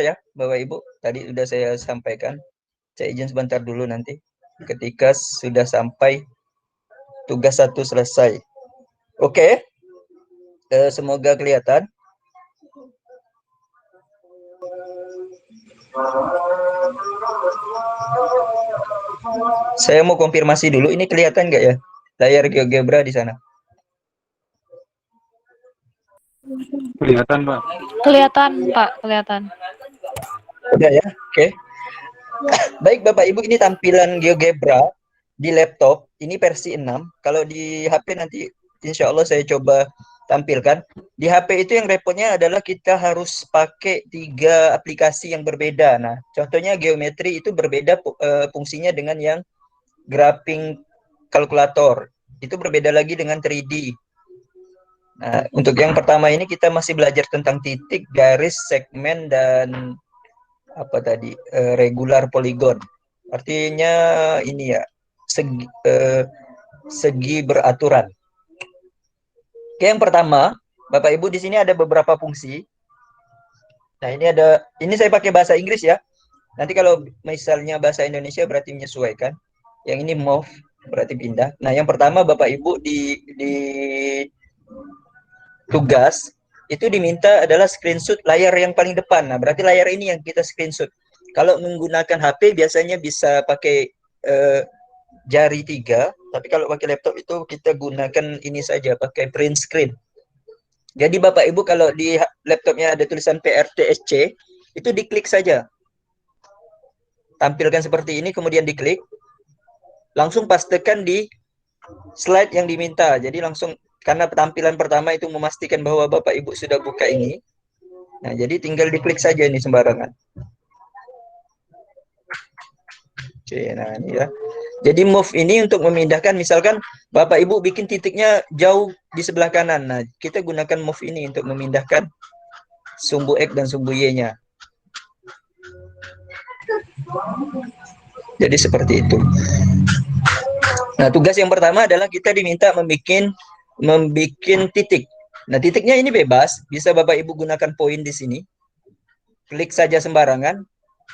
ya, Bapak Ibu. Tadi sudah saya sampaikan. Saya izin sebentar dulu nanti. Ketika sudah sampai tugas 1 selesai. Oke. Semoga kelihatan. Saya mau konfirmasi dulu. Ini kelihatan nggak ya layar GeoGebra di sana? Kelihatan, Pak. Kelihatan, Pak. Kelihatan. Udah ya? Oke. Baik, Bapak Ibu, ini tampilan GeoGebra di laptop. Ini versi 6. Kalau di HP nanti insya Allah saya coba tampilkan. Di HP itu yang repotnya adalah kita harus pakai 3 aplikasi yang berbeda. Nah, contohnya geometri itu berbeda fungsinya dengan yang graphing kalkulator. Itu berbeda lagi dengan 3D. Nah, untuk yang pertama ini kita masih belajar tentang titik, garis, segmen, dan apa tadi, regular poligon. Artinya ini ya, segi beraturan. Oke, yang pertama, Bapak Ibu, di sini ada beberapa fungsi. Nah, ini saya pakai bahasa Inggris ya. Nanti kalau misalnya bahasa Indonesia berarti menyesuaikan. Yang ini move berarti pindah. Nah, yang pertama Bapak Ibu di tugas itu diminta adalah screenshot layar yang paling depan. Nah, berarti layar ini yang kita screenshot. Kalau menggunakan HP biasanya bisa pakai jari 3, tapi kalau pakai laptop itu kita gunakan ini saja, pakai print screen. Jadi Bapak Ibu kalau di laptopnya ada tulisan PRTSC, itu diklik saja. Tampilkan seperti ini, kemudian diklik. Langsung pastekan di slide yang diminta. Jadi langsung, karena tampilan pertama itu memastikan bahwa Bapak Ibu sudah buka ini. Nah, jadi tinggal diklik saja ini sembarangan. Oke, nah ini ya. Jadi move ini untuk memindahkan, misalkan Bapak Ibu bikin titiknya jauh di sebelah kanan. Nah, kita gunakan move ini untuk memindahkan sumbu X dan sumbu Y-nya. Jadi seperti itu. Nah, tugas yang pertama adalah kita diminta membikin titik. Nah, titiknya ini bebas, bisa Bapak Ibu gunakan poin di sini. Klik saja sembarangan.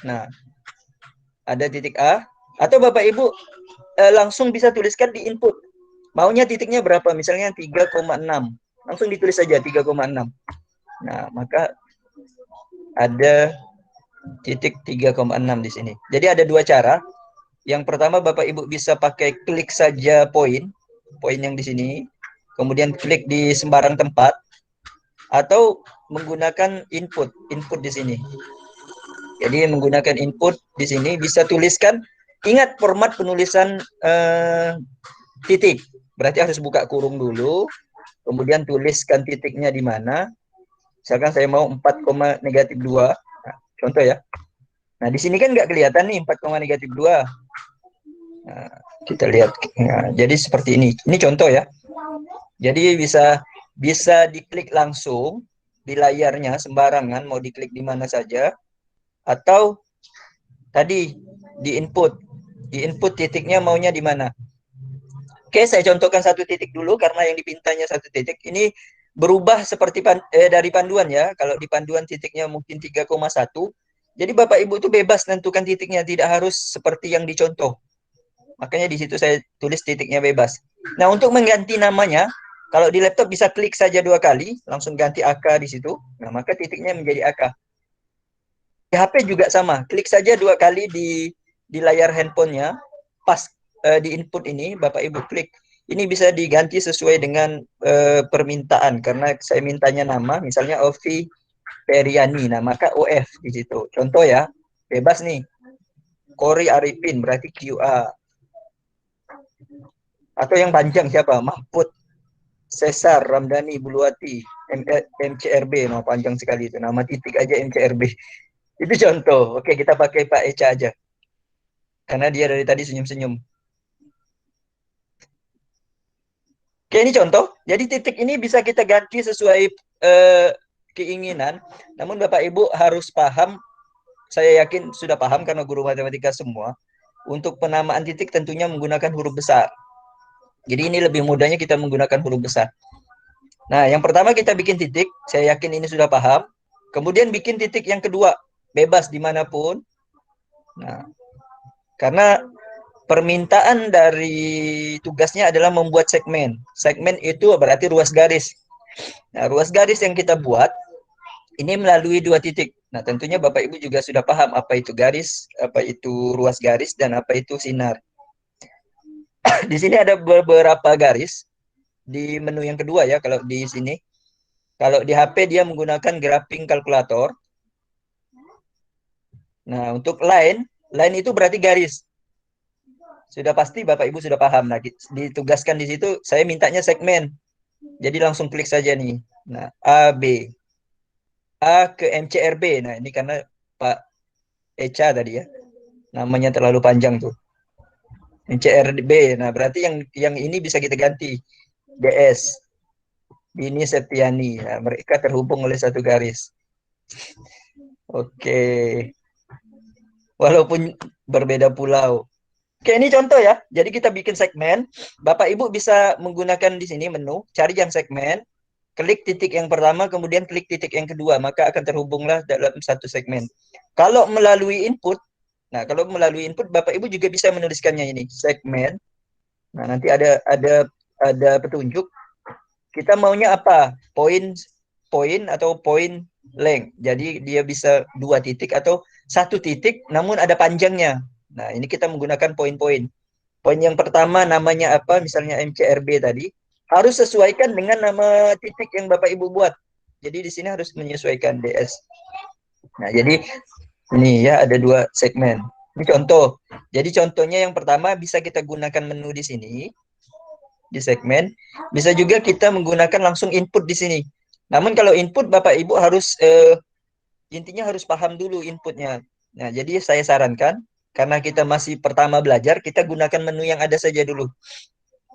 Nah, ada titik A, atau Bapak Ibu langsung bisa tuliskan di input. Maunya titiknya berapa? Misalnya 3,6. Langsung ditulis saja 3,6. Nah, maka ada titik 3,6 di sini. Jadi ada 2 cara. Yang pertama Bapak Ibu bisa pakai klik saja poin yang di sini, kemudian klik di sembarang tempat, atau menggunakan input di sini. Jadi menggunakan input di sini bisa tuliskan, ingat format penulisan titik. Berarti harus buka kurung dulu, kemudian tuliskan titiknya di mana. Misalkan saya mau 4,-2. Nah, contoh ya. Nah, di sini kan nggak kelihatan nih 4,-2. Nah, kita lihat. Nah, jadi seperti ini. Ini contoh ya. Jadi bisa diklik langsung di layarnya sembarangan, mau diklik di mana saja, atau tadi di input titiknya maunya di mana. Oke, saya contohkan satu titik dulu karena yang dipintanya satu titik. Ini berubah seperti dari panduan ya. Kalau di panduan titiknya mungkin 3,1. Jadi Bapak Ibu itu bebas tentukan titiknya, tidak harus seperti yang dicontoh. Makanya di situ saya tulis titiknya bebas. Nah, untuk mengganti namanya, kalau di laptop bisa klik saja 2 kali, langsung ganti AK di situ. Nah, maka titiknya menjadi AK. Di HP juga sama, klik saja 2 kali di layar handphonenya, pas di input ini, Bapak Ibu klik. Ini bisa diganti sesuai dengan permintaan, karena saya mintanya nama, misalnya Ovi Periani, nah maka OF di situ. Contoh ya, bebas nih. Kori Arifin, berarti QA. Atau yang panjang siapa? Mahfud Cesar Ramdhani Buluwati MCRB. Nah, panjang sekali itu. Nama titik aja MCRB. Itu contoh. Oke, kita pakai Pak Eca aja. Karena dia dari tadi senyum-senyum. Oke, ini contoh. Jadi titik ini bisa kita ganti sesuai keinginan. Namun Bapak Ibu harus paham, saya yakin sudah paham karena guru matematika semua. Untuk penamaan titik tentunya menggunakan huruf besar. Jadi ini lebih mudahnya kita menggunakan huruf besar. Nah, yang pertama kita bikin titik. Saya yakin ini sudah paham. Kemudian bikin titik yang kedua. bebas dimanapun. Nah, karena permintaan dari tugasnya adalah membuat segmen. Segmen itu berarti ruas garis. Nah, ruas garis yang kita buat ini melalui 2 titik. Nah, tentunya Bapak Ibu juga sudah paham apa itu garis, apa itu ruas garis, dan apa itu sinar. Di sini ada beberapa garis di menu yang kedua ya, kalau di sini. Kalau di HP dia menggunakan graphing calculator. Nah, untuk line itu berarti garis. Sudah pasti Bapak Ibu sudah paham. Nah, ditugaskan di situ, saya mintanya segmen. Jadi langsung klik saja nih. Nah, A, B. A ke MCRB. Nah, ini karena Pak Eca tadi ya. Namanya terlalu panjang tuh. MCRB. Nah, berarti yang ini bisa kita ganti. DS. Bini Septiani. Nah, mereka terhubung oleh satu garis. Oke. Walaupun berbeda pulau. Oke, ini contoh ya. Jadi kita bikin segmen. Bapak Ibu bisa menggunakan di sini menu, cari yang segmen, klik titik yang pertama, kemudian klik titik yang kedua, maka akan terhubunglah dalam satu segmen. Kalau melalui input, kalau melalui input Bapak Ibu juga bisa menuliskannya ini, segmen. Nah, nanti ada petunjuk. Kita maunya apa? Point atau point length. Jadi dia bisa 2 titik atau 1 titik namun ada panjangnya. Nah, ini kita menggunakan poin-poin. Poin yang pertama namanya apa? Misalnya MCRB tadi. Harus sesuaikan dengan nama titik yang Bapak Ibu buat. Jadi di sini harus menyesuaikan DS. Nah, jadi ini ya ada 2 segmen. Ini contoh. Jadi contohnya yang pertama bisa kita gunakan menu di sini. Di segmen. Bisa juga kita menggunakan langsung input di sini. Namun kalau input Bapak Ibu harus intinya harus paham dulu inputnya. Nah, jadi saya sarankan karena kita masih pertama belajar, kita gunakan menu yang ada saja dulu.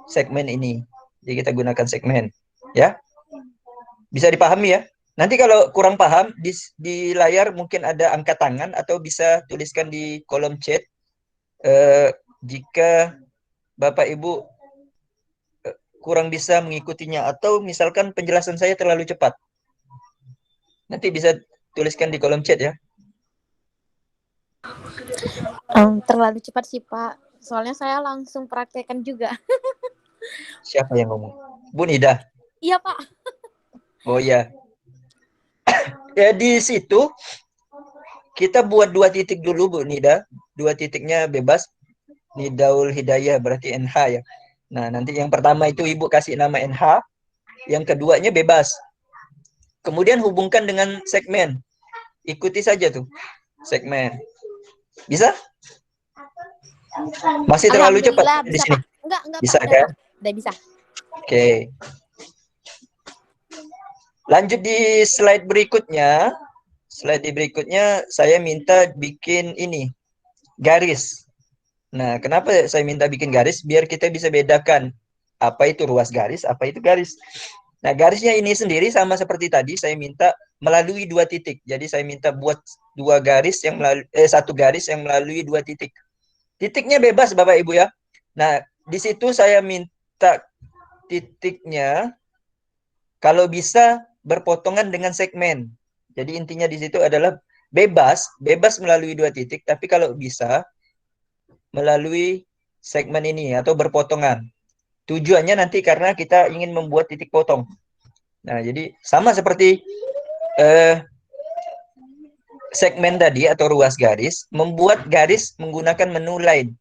Segmen ini. Jadi kita gunakan segmen. Ya. Bisa dipahami ya. Nanti kalau kurang paham, di layar mungkin ada angka tangan atau bisa tuliskan di kolom chat. Jika Bapak Ibu kurang bisa mengikutinya atau misalkan penjelasan saya terlalu cepat. Nanti bisa tuliskan di kolom chat ya. Terlalu cepat sih Pak. Soalnya saya langsung praktekkan juga. Siapa yang ngomong? Bu Nida? Iya Pak. Oh iya. Ya di situ kita buat 2 titik dulu Bu Nida. 2 titiknya bebas. Nidaul Hidayah berarti NH ya. Nah, nanti yang pertama itu Ibu kasih nama NH. Yang keduanya bebas. Kemudian hubungkan dengan segmen. Ikuti saja tuh segmen. Bisa? Masih terlalu cepat di sini. Pak. Enggak bisa Pak. Kan? Udah bisa. Oke. Lanjut di slide berikutnya. Slide berikutnya saya minta bikin ini garis. Nah, kenapa saya minta bikin garis? Biar kita bisa bedakan apa itu ruas garis, apa itu garis. Nah, garisnya ini sendiri sama seperti tadi, saya minta melalui 2 titik. Jadi saya minta buat 2 garis yang melalui 1 garis yang melalui 2 titik. Titiknya bebas Bapak Ibu ya. Nah, di situ saya minta titiknya kalau bisa berpotongan dengan segmen. Jadi intinya di situ adalah bebas melalui 2 titik, tapi kalau bisa melalui segmen ini atau berpotongan. Tujuannya nanti karena kita ingin membuat titik potong. Nah, jadi sama seperti segmen tadi atau ruas garis, membuat garis menggunakan menu line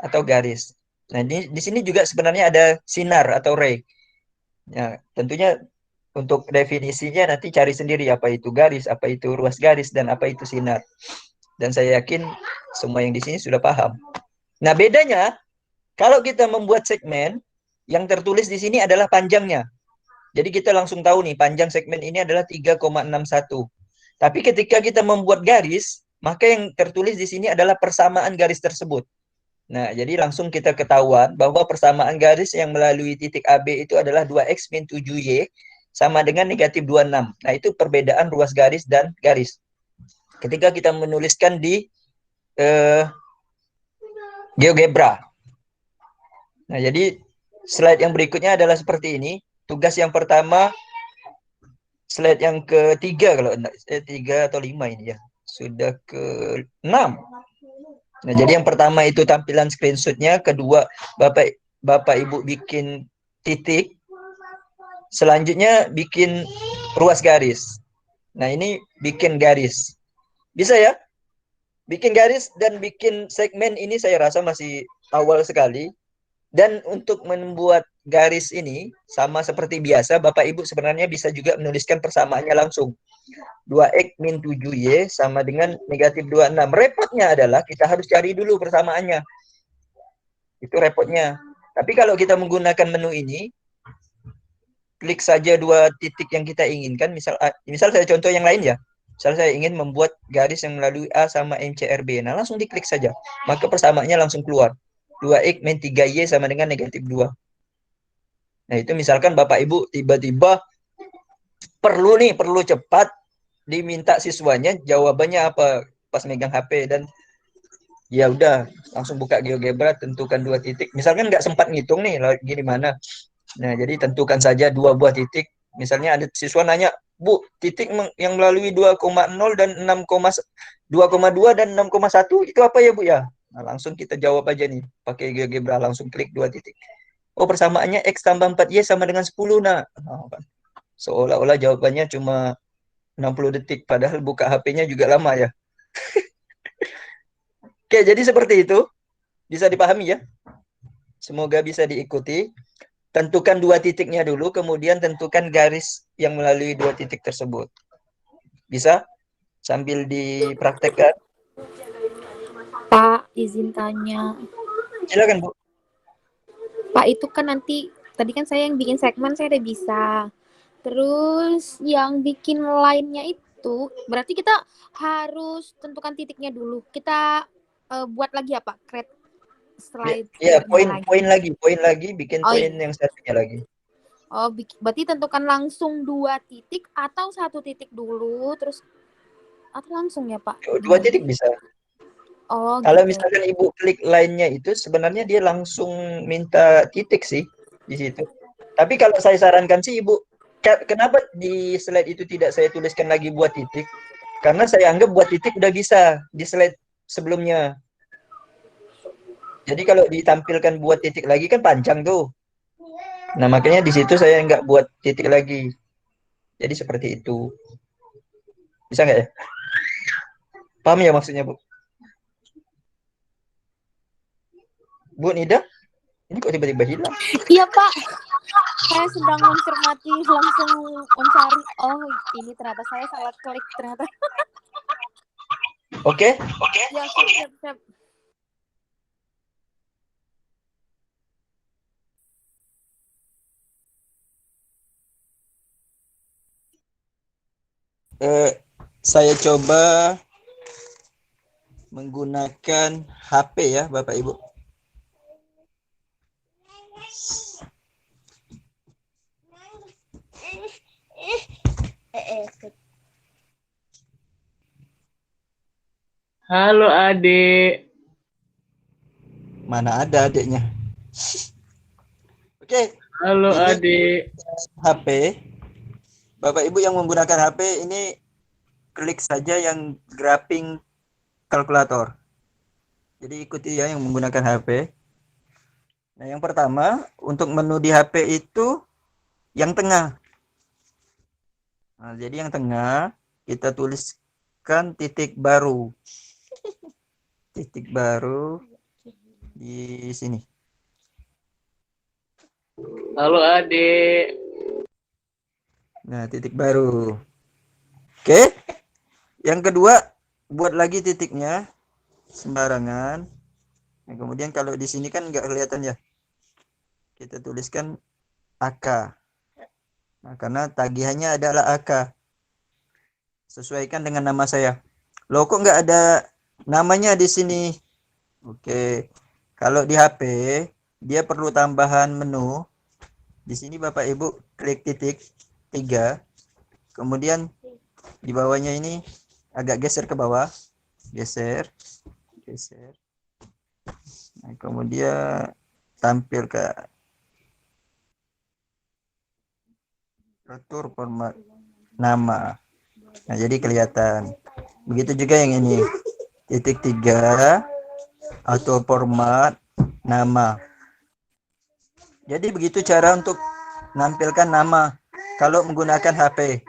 atau garis. Nah, di sini juga sebenarnya ada sinar atau ray. Ya, tentunya untuk definisinya nanti cari sendiri apa itu garis, apa itu ruas garis, dan apa itu sinar. Dan saya yakin semua yang di sini sudah paham. Nah, bedanya kalau kita membuat segmen, yang tertulis di sini adalah panjangnya. Jadi kita langsung tahu nih, panjang segmen ini adalah 3,61. Tapi ketika kita membuat garis, maka yang tertulis di sini adalah persamaan garis tersebut. Nah, jadi langsung kita ketahuan bahwa persamaan garis yang melalui titik AB itu adalah 2X min 7Y sama dengan negatif 26. Nah, itu perbedaan ruas garis dan garis. Ketika kita menuliskan di GeoGebra. Nah, jadi slide yang berikutnya adalah seperti ini. Tugas yang pertama, slide yang ketiga kalau 3 atau 5 ini ya. sudah ke-6. Nah, jadi yang pertama itu tampilan screenshotnya, kedua Bapak Ibu bikin titik, selanjutnya bikin ruas garis. Nah, ini bikin garis. Bisa ya? Bikin garis dan bikin segmen ini saya rasa masih awal sekali. Dan untuk membuat garis ini sama seperti biasa, Bapak Ibu sebenarnya bisa juga menuliskan persamaannya langsung. 2X min 7Y sama dengan negatif 26. Repotnya adalah kita harus cari dulu persamaannya. Itu repotnya. Tapi kalau kita menggunakan menu ini, klik saja dua titik yang kita inginkan. Misal saya contoh yang lain ya. Misal saya ingin membuat garis yang melalui A sama MCRB. Nah, langsung diklik saja. Maka persamaannya langsung keluar. 2X min 3Y sama dengan negatif 2. Nah, itu misalkan Bapak Ibu tiba-tiba perlu cepat, diminta siswanya jawabannya apa pas megang HP, dan ya udah langsung buka GeoGebra, tentukan dua titik. Misalkan nggak sempat ngitung nih lagi di mana. Nah, jadi tentukan saja dua buah titik. Misalnya ada siswa nanya, Bu, titik yang melalui 2,0 dan 2,2 dan 6,1 itu apa ya, Bu ya? Nah, langsung kita jawab aja nih pakai GeoGebra, langsung klik dua titik. Oh, persamaannya X tambah 4Y sama dengan 10, nah. Seolah-olah jawabannya cuma 60 detik, padahal buka HP-nya juga lama ya. Oke, jadi seperti itu. Bisa dipahami ya? Semoga bisa diikuti. Tentukan dua titiknya dulu, kemudian tentukan garis yang melalui dua titik tersebut. Bisa? Sambil dipraktekkan. Pak, izin tanya. Silakan, Bu. Pak, itu kan nanti, tadi kan saya yang bikin segmen, saya udah bisa. Terus yang bikin lainnya itu, berarti kita harus tentukan titiknya dulu. Kita buat lagi apa? Create slide Ya, lagi. poin lagi, bikin Oh, poin iya. yang satunya lagi. Oh, berarti tentukan langsung dua titik atau satu titik dulu, terus atau langsung ya, Pak? Dua Gimana? titik bisa. Oh, Kalau gitu. misalkan Ibu klik lainnya itu, sebenarnya dia langsung minta titik sih di situ. Tapi kalau saya sarankan sih Ibu, kenapa di slide itu tidak saya tuliskan lagi buat titik? Karena saya anggap buat titik udah bisa di slide sebelumnya. Jadi kalau ditampilkan buat titik lagi kan panjang tuh. Nah, makanya di situ saya nggak buat titik lagi. Jadi seperti itu. Bisa nggak ya? Paham ya maksudnya, Bu? Bu Nida? Ini kok tiba-tiba hilang? Iya, Pak. Saya sedang mencermati, langsung mencari. Oh, ini ternyata saya salah klik ternyata. Oke? Ya, siap. Saya coba menggunakan HP ya, Bapak Ibu. Halo adik. Mana ada adiknya? Oke, Halo ini adik. HP. Bapak Ibu yang menggunakan HP ini klik saja yang graphing kalkulator. Jadi ikuti ya yang menggunakan HP. Nah, yang pertama untuk menu di HP itu yang tengah. Nah, jadi yang tengah kita tuliskan titik baru. Titik baru di sini. Halo adik. Nah, titik baru. Oke. Yang kedua, buat lagi titiknya sembarangan. Nah, kemudian kalau di sini kan nggak kelihatan ya. Kita tuliskan AK. Nah, karena tagihannya adalah AK. Sesuaikan dengan nama saya. Loh, kok nggak ada namanya di sini? Oke. Kalau di HP, dia perlu tambahan menu. Di sini Bapak Ibu klik titik 3. Kemudian di bawahnya ini agak geser ke bawah. Geser. Nah, kemudian tampil ke atur format nama. Nah, jadi kelihatan. Begitu juga yang ini. Titik 3, auto format, nama. Jadi begitu cara untuk menampilkan nama kalau menggunakan HP.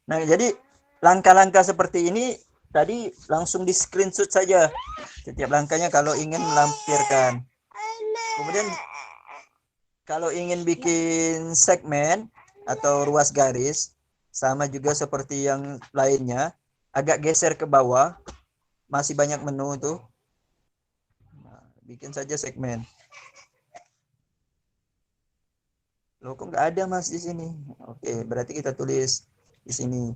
Nah, jadi langkah-langkah seperti ini tadi langsung di screenshot saja setiap langkahnya kalau ingin melampirkan. Kemudian kalau ingin bikin segmen atau ruas garis, sama juga seperti yang lainnya, agak geser ke bawah, masih banyak menu tuh. Nah, bikin saja segmen. Loh, kok nggak ada Mas di sini? Oke, berarti kita tulis di sini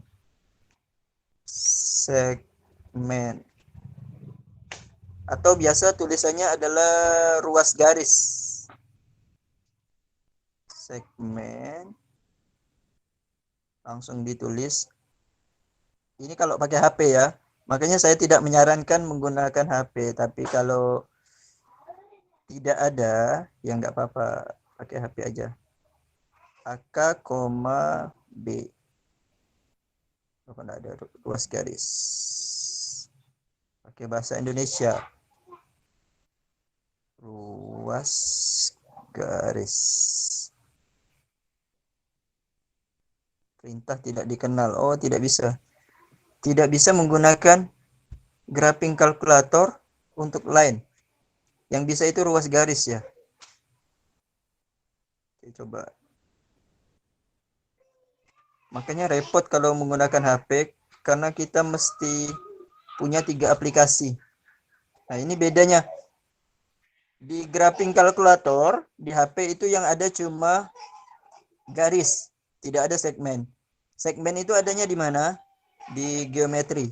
segmen. Atau biasa tulisannya adalah ruas garis. Segmen. Langsung ditulis. Ini kalau pakai HP ya. Makanya saya tidak menyarankan menggunakan HP. Tapi kalau tidak ada, ya nggak apa-apa. Pakai HP aja. AK, B. Kalau nggak ada ruas garis. Pakai bahasa Indonesia. Ruas garis. Perintah tidak dikenal. Oh, tidak bisa. Tidak bisa menggunakan graphing calculator untuk line. Yang bisa itu ruas garis ya. Oke, coba. Makanya repot kalau menggunakan HP karena kita mesti punya 3 aplikasi. Nah, ini bedanya. Di graphing calculator di HP itu yang ada cuma garis, tidak ada segmen. Segmen itu adanya di mana? Di geometri.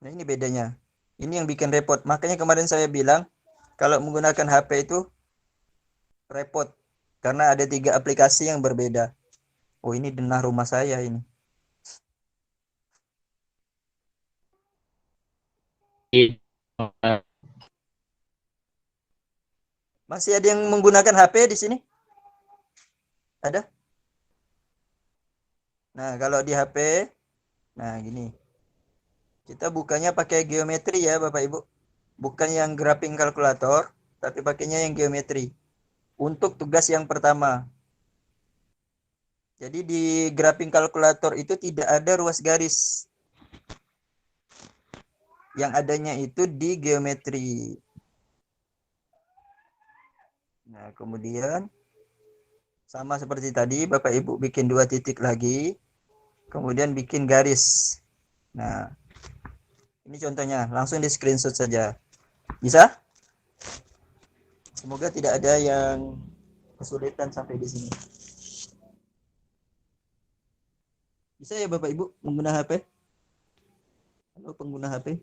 Nah, ini bedanya. Ini yang bikin repot. Makanya kemarin saya bilang kalau menggunakan HP itu repot karena ada 3 aplikasi yang berbeda. Oh, ini denah rumah saya ini. Masih ada yang menggunakan HP di sini? Ada? Nah, kalau di HP, nah gini. Kita bukanya pakai geometri ya, Bapak Ibu. Bukan yang graphing kalkulator, tapi pakainya yang geometri. Untuk tugas yang pertama. Jadi di graphing kalkulator itu tidak ada ruas garis. Yang adanya itu di geometri. Nah, kemudian sama seperti tadi, Bapak Ibu bikin 2 titik lagi. Kemudian bikin garis. Nah, ini contohnya, langsung di screenshot saja. Bisa? Semoga tidak ada yang kesulitan sampai di sini. Bisa ya Bapak Ibu mengguna HP? Halo pengguna HP.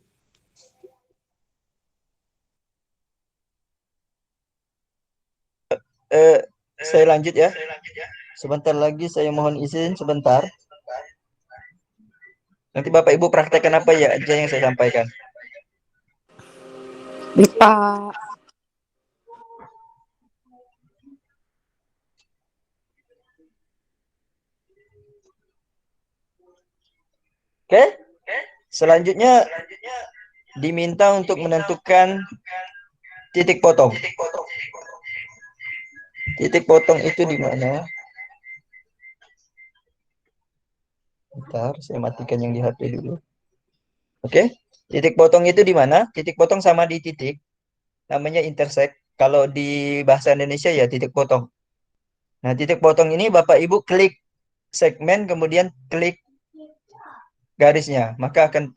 Saya lanjut ya. Sebentar lagi saya mohon izin sebentar. Nanti Bapak Ibu praktekkan apa ya aja yang saya sampaikan. Bisa. Oke? Selanjutnya diminta untuk menentukan titik potong. Titik potong itu di mana? Bentar, saya matikan yang di HP dulu. Oke? Titik potong itu di mana? Titik potong sama di titik. Namanya intersect. Kalau di bahasa Indonesia ya titik potong. Nah, titik potong ini Bapak Ibu klik segmen, kemudian klik garisnya. Maka akan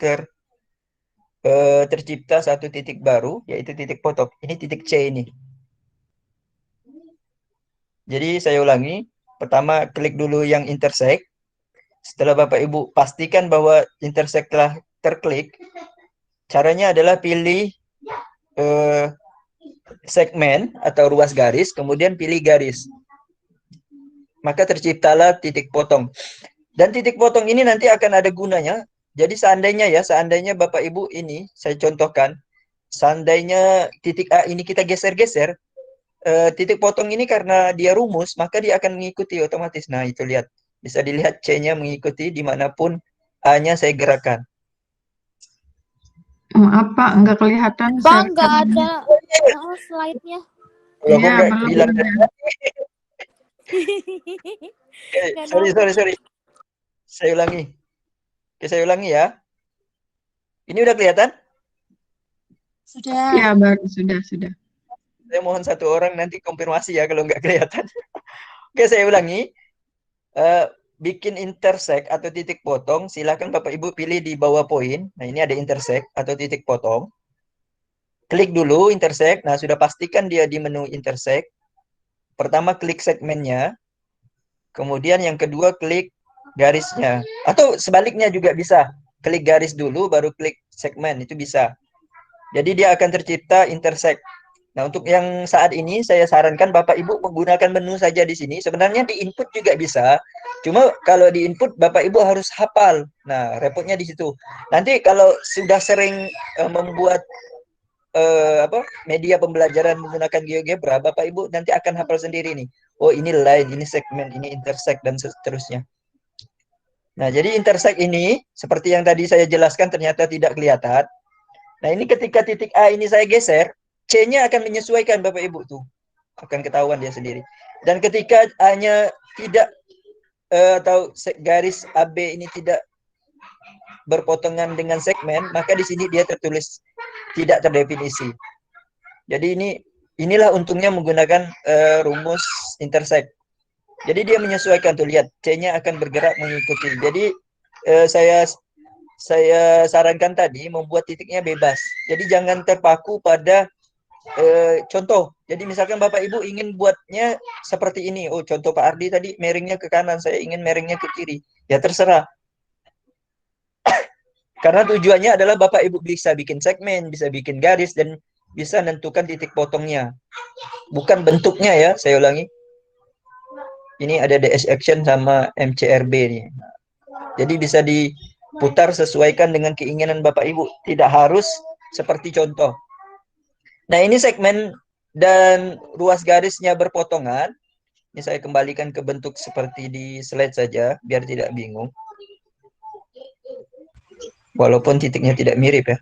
tercipta satu titik baru, yaitu titik potong. Ini titik C ini. Jadi saya ulangi. Pertama, klik dulu yang intersect. Setelah Bapak Ibu pastikan bahwa intersect telah terklik, caranya adalah pilih segmen atau ruas garis, kemudian pilih garis. Maka terciptalah titik potong. Dan titik potong ini nanti akan ada gunanya. Jadi seandainya Bapak Ibu ini, saya contohkan, seandainya titik A ini kita geser-geser, titik potong ini karena dia rumus, maka dia akan mengikuti otomatis. Nah, itu lihat. Bisa dilihat C-nya mengikuti dimanapun A-nya saya gerakkan. Maaf Pak, nggak kelihatan. Bang, nggak ada slide-nya. Kalau aku Iya, nggak belum. bilang. Nggak Sorry. dapet. Saya ulangi. Oke, saya ulangi ya. Ini udah kelihatan? Sudah. Ya, baru sudah. Saya mohon satu orang nanti konfirmasi ya kalau nggak kelihatan. Oke, saya ulangi. Bikin intersect atau titik potong, silakan Bapak Ibu pilih di bawah poin. Nah, ini ada intersect atau titik potong. Klik dulu intersect. Nah, sudah pastikan dia di menu intersect. Pertama klik segmennya. Kemudian yang kedua klik garisnya. Atau sebaliknya juga bisa. Klik garis dulu baru klik segmen, itu bisa. Jadi dia akan tercipta intersect. Nah, untuk yang saat ini saya sarankan Bapak Ibu menggunakan menu saja di sini. Sebenarnya di input juga bisa. Cuma kalau di input Bapak Ibu harus hafal. Nah, repotnya di situ. Nanti kalau sudah sering membuat media pembelajaran menggunakan GeoGebra, Bapak Ibu nanti akan hafal sendiri nih. Oh, ini line, ini segmen, ini intersect dan seterusnya. Nah, jadi intersect ini seperti yang tadi saya jelaskan ternyata tidak kelihatan. Nah, ini ketika titik A ini saya geser, C-nya akan menyesuaikan Bapak Ibu tuh. Akan ketahuan dia sendiri. Dan ketika A-nya tidak atau garis AB ini tidak berpotongan dengan segmen, maka di sini dia tertulis tidak terdefinisi. Jadi inilah untungnya menggunakan rumus intersect. Jadi dia menyesuaikan tuh, lihat C-nya akan bergerak mengikuti. Jadi saya sarankan tadi membuat titiknya bebas. Jadi jangan terpaku pada contoh. Jadi misalkan Bapak Ibu ingin buatnya seperti ini. Oh, contoh Pak Ardi tadi miringnya ke kanan, saya ingin miringnya ke kiri. Ya terserah. Karena tujuannya adalah Bapak Ibu bisa bikin segmen, bisa bikin garis, dan bisa menentukan titik potongnya. Bukan bentuknya ya, saya ulangi. Ini ada DS Action sama MCRB nih. Jadi bisa diputar sesuaikan dengan keinginan Bapak Ibu. Tidak harus seperti contoh. Nah, ini segmen dan ruas garisnya berpotongan. Ini saya kembalikan ke bentuk seperti di slide saja, biar tidak bingung. Walaupun titiknya tidak mirip ya.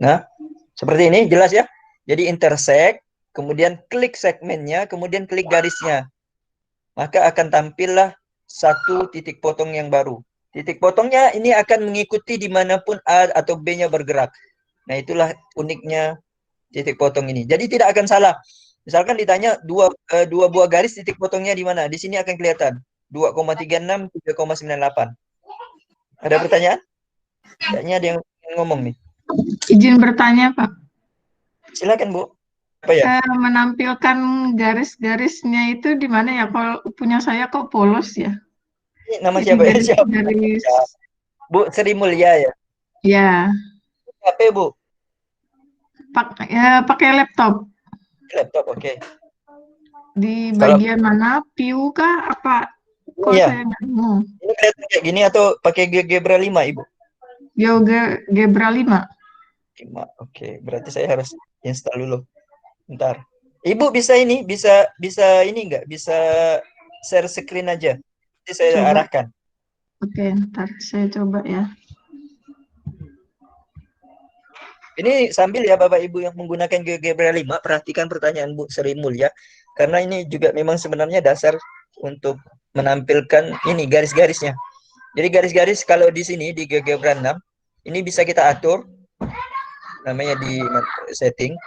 Nah, seperti ini, jelas ya? Jadi intersect, kemudian klik segmennya, kemudian klik garisnya. Maka akan tampillah satu titik potong yang baru. Titik potongnya ini akan mengikuti dimanapun A atau B-nya bergerak. Nah, itulah uniknya titik potong ini. Jadi tidak akan salah. Misalkan ditanya dua buah garis titik potongnya di mana? Di sini akan kelihatan 2,36, 3,98. Ada pertanyaan? Kayaknya ada yang ngomong nih. Izin bertanya Pak. Silakan Bu. Apa ya? Menampilkan garis-garisnya itu di mana ya? Kalau punya saya kok polos ya? Ini nama siapa ya? Siapa? Garis. Bu Sri Mulia ya? Ya. HP Bu? Pakai laptop. Laptop, oke. Di bagian mana? View kah? Apa? Kok Iya. saya nggak nemu? Ini kelihatan kayak gini atau pakai GeoGebra 5 Ibu? GeoGebra 5. 5, oke. Berarti saya harus install dulu. Bentar. Ibu bisa ini, bisa ini enggak? Bisa share screen aja. Nanti saya Coba. arahkan. Oke, ntar saya coba ya. Ini sambil ya Bapak Ibu yang menggunakan GeoGebra 5, perhatikan pertanyaan Bu Sri Mulia. Karena ini juga memang sebenarnya dasar untuk menampilkan ini garis-garisnya. Jadi garis-garis kalau di sini di GeoGebra 6, ini bisa kita atur. Namanya di setting.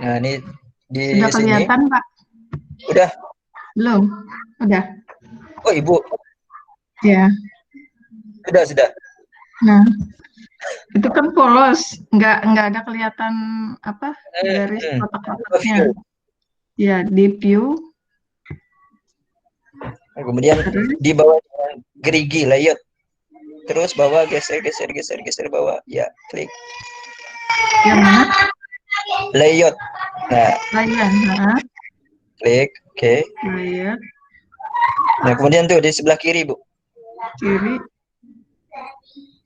Nah, ini di Sudah sini. kelihatan, Pak? Udah. Belum? Udah. Oh, Ibu. Ya. Sudah. Nah, itu kan polos, nggak ada kelihatan apa garis kotak-kotaknya. Ya, di view. Nah, kemudian di bawah gerigi layout. Terus bawah geser bawah. Ya, klik. Yang mana? Layout. Nah, Layout. klik, oke. Layout. Nah, kemudian tuh di sebelah kiri, Bu. Kiri.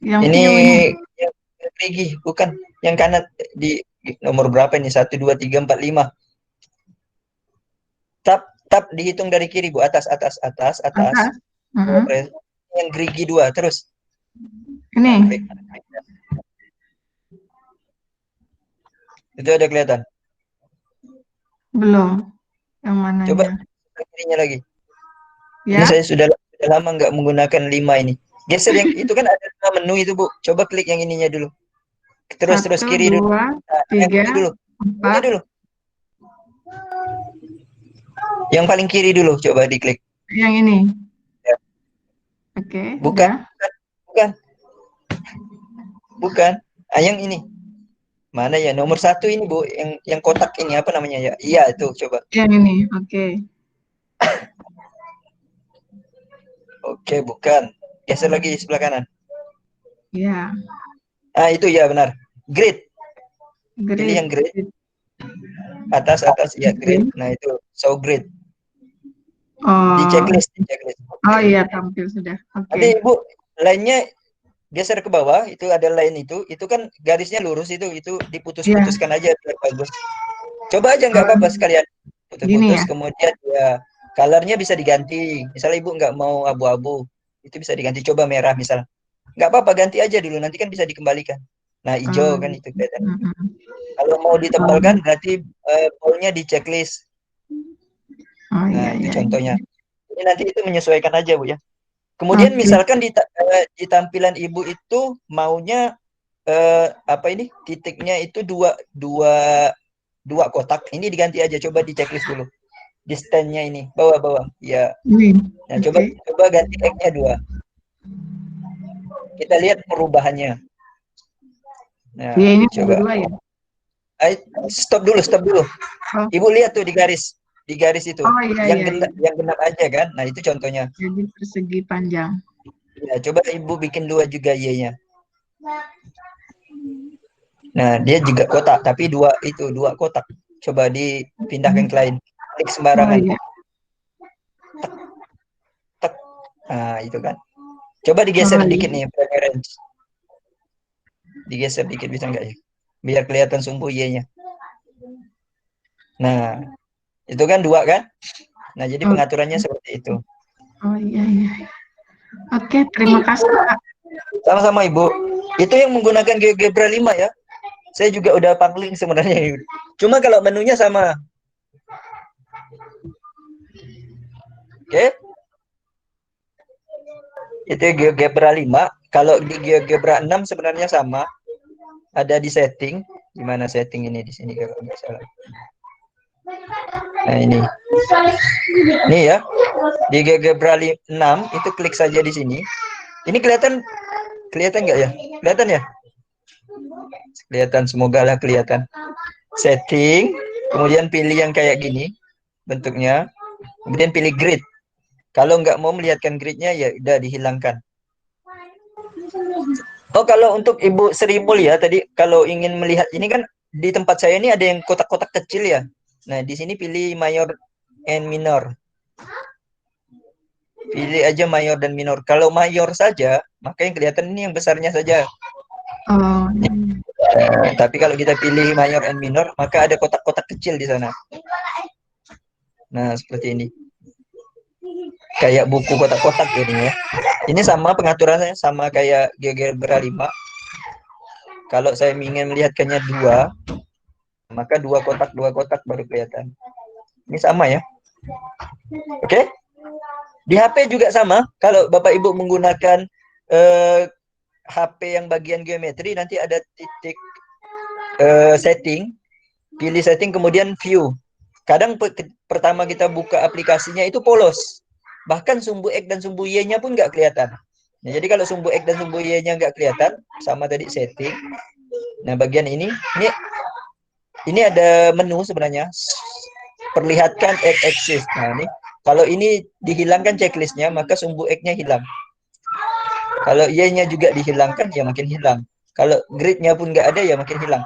Yang ini view yang gerigi, bukan yang kanan. Di nomor berapa ini? 1, 2, 3, 4, 5. Tab Tab dihitung dari kiri, Bu. Atas. Atas. Yang gerigi 2, terus. Ini. Nah, klik. Itu ada kelihatan. Belum. Yang mananya? Coba kirinya lagi. Ini Ya. saya sudah lama nggak menggunakan 5 ini. Geser yang itu kan ada 2 menu itu, Bu. Coba klik yang ininya dulu. Terus 1, kiri dulu. 2, Nah, 3, yang ini dulu. 4. Ini dulu. Yang paling kiri dulu, coba diklik. Yang ini. Ya. Oke, Bukan. udah. Bukan. Yang ini. Mana ya? Nomor 1 ini, Bu. Yang kotak ini apa namanya ya? Iya, itu coba. Yang ini, oke. Oke, bukan. Geser lagi sebelah kanan. Ya. Itu ya benar. Grid. Pilih yang grid. Atas, ya grid. Nah, itu show grid. Di checklist. Oh iya, tampil sudah. Oke. Tapi Ibu, lainnya geser ke bawah, itu ada line itu kan garisnya lurus itu diputus-putuskan aja biar bagus. Coba aja nggak apa-apa sekalian. Putus-putus, ya? kemudian ya colornya bisa diganti. Misalnya Ibu nggak mau abu-abu, itu bisa diganti. Coba merah misal. Nggak apa-apa, ganti aja dulu, nanti kan bisa dikembalikan. Nah, hijau kan itu kelihatan. Kalau mau ditebalkan berarti bolnya di checklist. Nah, itu contohnya. Ini nanti itu menyesuaikan aja, Bu ya. Kemudian misalkan di tampilan Ibu itu maunya titiknya itu dua kotak. Ini diganti aja, coba di checklist dulu. Di stand-nya ini, bawah. Ya. Nah, coba ganti X-nya 2. Kita lihat perubahannya. Nah, ini coba. 2 ya? Stop dulu. Ibu lihat tuh di garis itu. Iya. Yang genap aja kan. Nah, itu contohnya. Jadi persegi panjang. Ya, coba Ibu bikin 2 juga Y-nya. Nah, dia juga kotak, tapi 2 kotak. Coba dipindahkan ke lain. Klik sembarangan. Tek. Nah, itu kan. Coba digeser dikit nih, preference. Digeser dikit bisa nggak ya? Biar kelihatan sumbu Y-nya. Nah, itu kan 2 kan? Nah, jadi pengaturannya seperti itu. Oh iya. Oke, terima kasih, Pak. Sama-sama, Ibu. Itu yang menggunakan GeoGebra 5 ya. Saya juga udah pangling sebenarnya. Cuma kalau menunya sama. Oke. Itu GeoGebra 5. Kalau di GeoGebra 6 sebenarnya sama. Ada di setting. Gimana setting ini di sini kalau nggak salah. Nah, ini. Ini ya. Di GeoGebra 6 itu klik saja di sini. Ini kelihatan nggak ya? Kelihatan ya? Kelihatan, semoga lah kelihatan. Setting, kemudian pilih yang kayak gini bentuknya, kemudian pilih grid. Kalau nggak mau melihatkan gridnya ya udah dihilangkan. Oh, kalau untuk Ibu Sri Mulia tadi kalau ingin melihat ini kan di tempat saya ini ada yang kotak-kotak kecil ya. Nah, di sini pilih mayor and minor. Pilih aja mayor dan minor. Kalau mayor saja, maka yang kelihatan ini yang besarnya saja. Tapi kalau kita pilih mayor and minor, maka ada kotak-kotak kecil di sana. Nah, seperti ini. Kayak buku kotak-kotak jadinya. Ini sama pengaturannya, sama kayak GeoGebra 5. Kalau saya ingin melihatkannya 2, maka 2 kotak baru kelihatan. Ini sama ya. Oke? Di HP juga sama. Kalau Bapak Ibu menggunakan HP yang bagian geometri, nanti ada titik setting, pilih setting, kemudian view. Kadang pertama kita buka aplikasinya itu polos, bahkan sumbu X dan sumbu Y-nya pun nggak kelihatan. Nah, jadi kalau sumbu X dan sumbu Y-nya nggak kelihatan, sama tadi setting. Nah, bagian ini ada menu sebenarnya, perlihatkan X axis. Nah, ini kalau ini dihilangkan checklistnya, maka sumbu X-nya hilang. Kalau Y-nya juga dihilangkan, ya makin hilang. Kalau grid-nya pun nggak ada, ya makin hilang.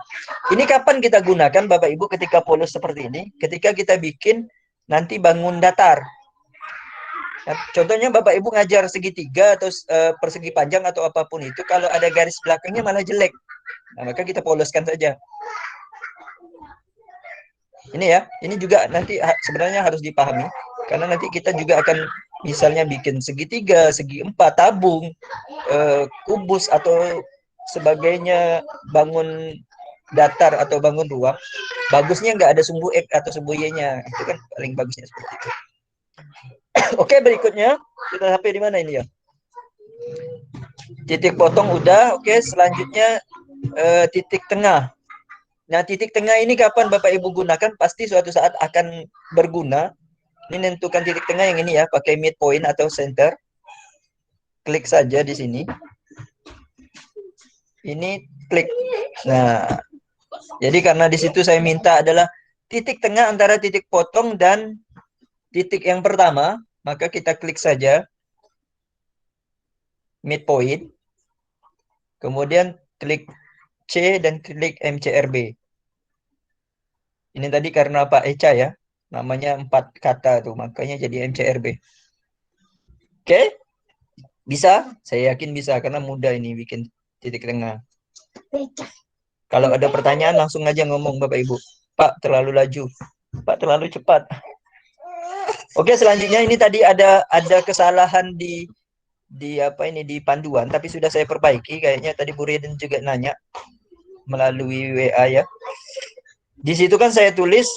Ini kapan kita gunakan, Bapak Ibu, ketika polos seperti ini? Ketika kita bikin nanti bangun datar. Nah, contohnya Bapak Ibu ngajar segitiga atau persegi panjang atau apapun itu, kalau ada garis belakangnya malah jelek. Nah, maka kita poloskan saja. Ini ya, ini juga nanti sebenarnya harus dipahami. Karena nanti kita juga akan misalnya bikin segitiga, segi empat, tabung, kubus atau sebagainya, bangun datar atau bangun ruang. Bagusnya nggak ada sumbu X atau sumbu Y-nya. Itu kan paling bagusnya seperti itu. Oke, berikutnya kita sampai di mana ini ya? Titik potong udah. Oke, selanjutnya titik tengah. Nah, titik tengah ini kapan Bapak Ibu gunakan? Pasti suatu saat akan berguna. Ini menentukan titik tengah yang ini ya, pakai midpoint atau center. Klik saja di sini. Ini klik. Nah, jadi karena di situ saya minta adalah titik tengah antara titik potong dan titik yang pertama, maka kita klik saja midpoint. Kemudian klik C dan klik MCRB. Ini tadi karena Pak Eca ya, namanya 4 kata tuh, makanya jadi MCRB. Oke? Bisa? Saya yakin bisa, karena mudah ini bikin titik tengah. Kalau ada pertanyaan langsung aja ngomong Bapak Ibu. Pak, terlalu laju. Pak, terlalu cepat. Oke, selanjutnya ini tadi ada kesalahan di apa ini, di panduan, tapi sudah saya perbaiki. Kayaknya tadi Bu Riden juga nanya melalui WA ya. Di situ kan saya tulis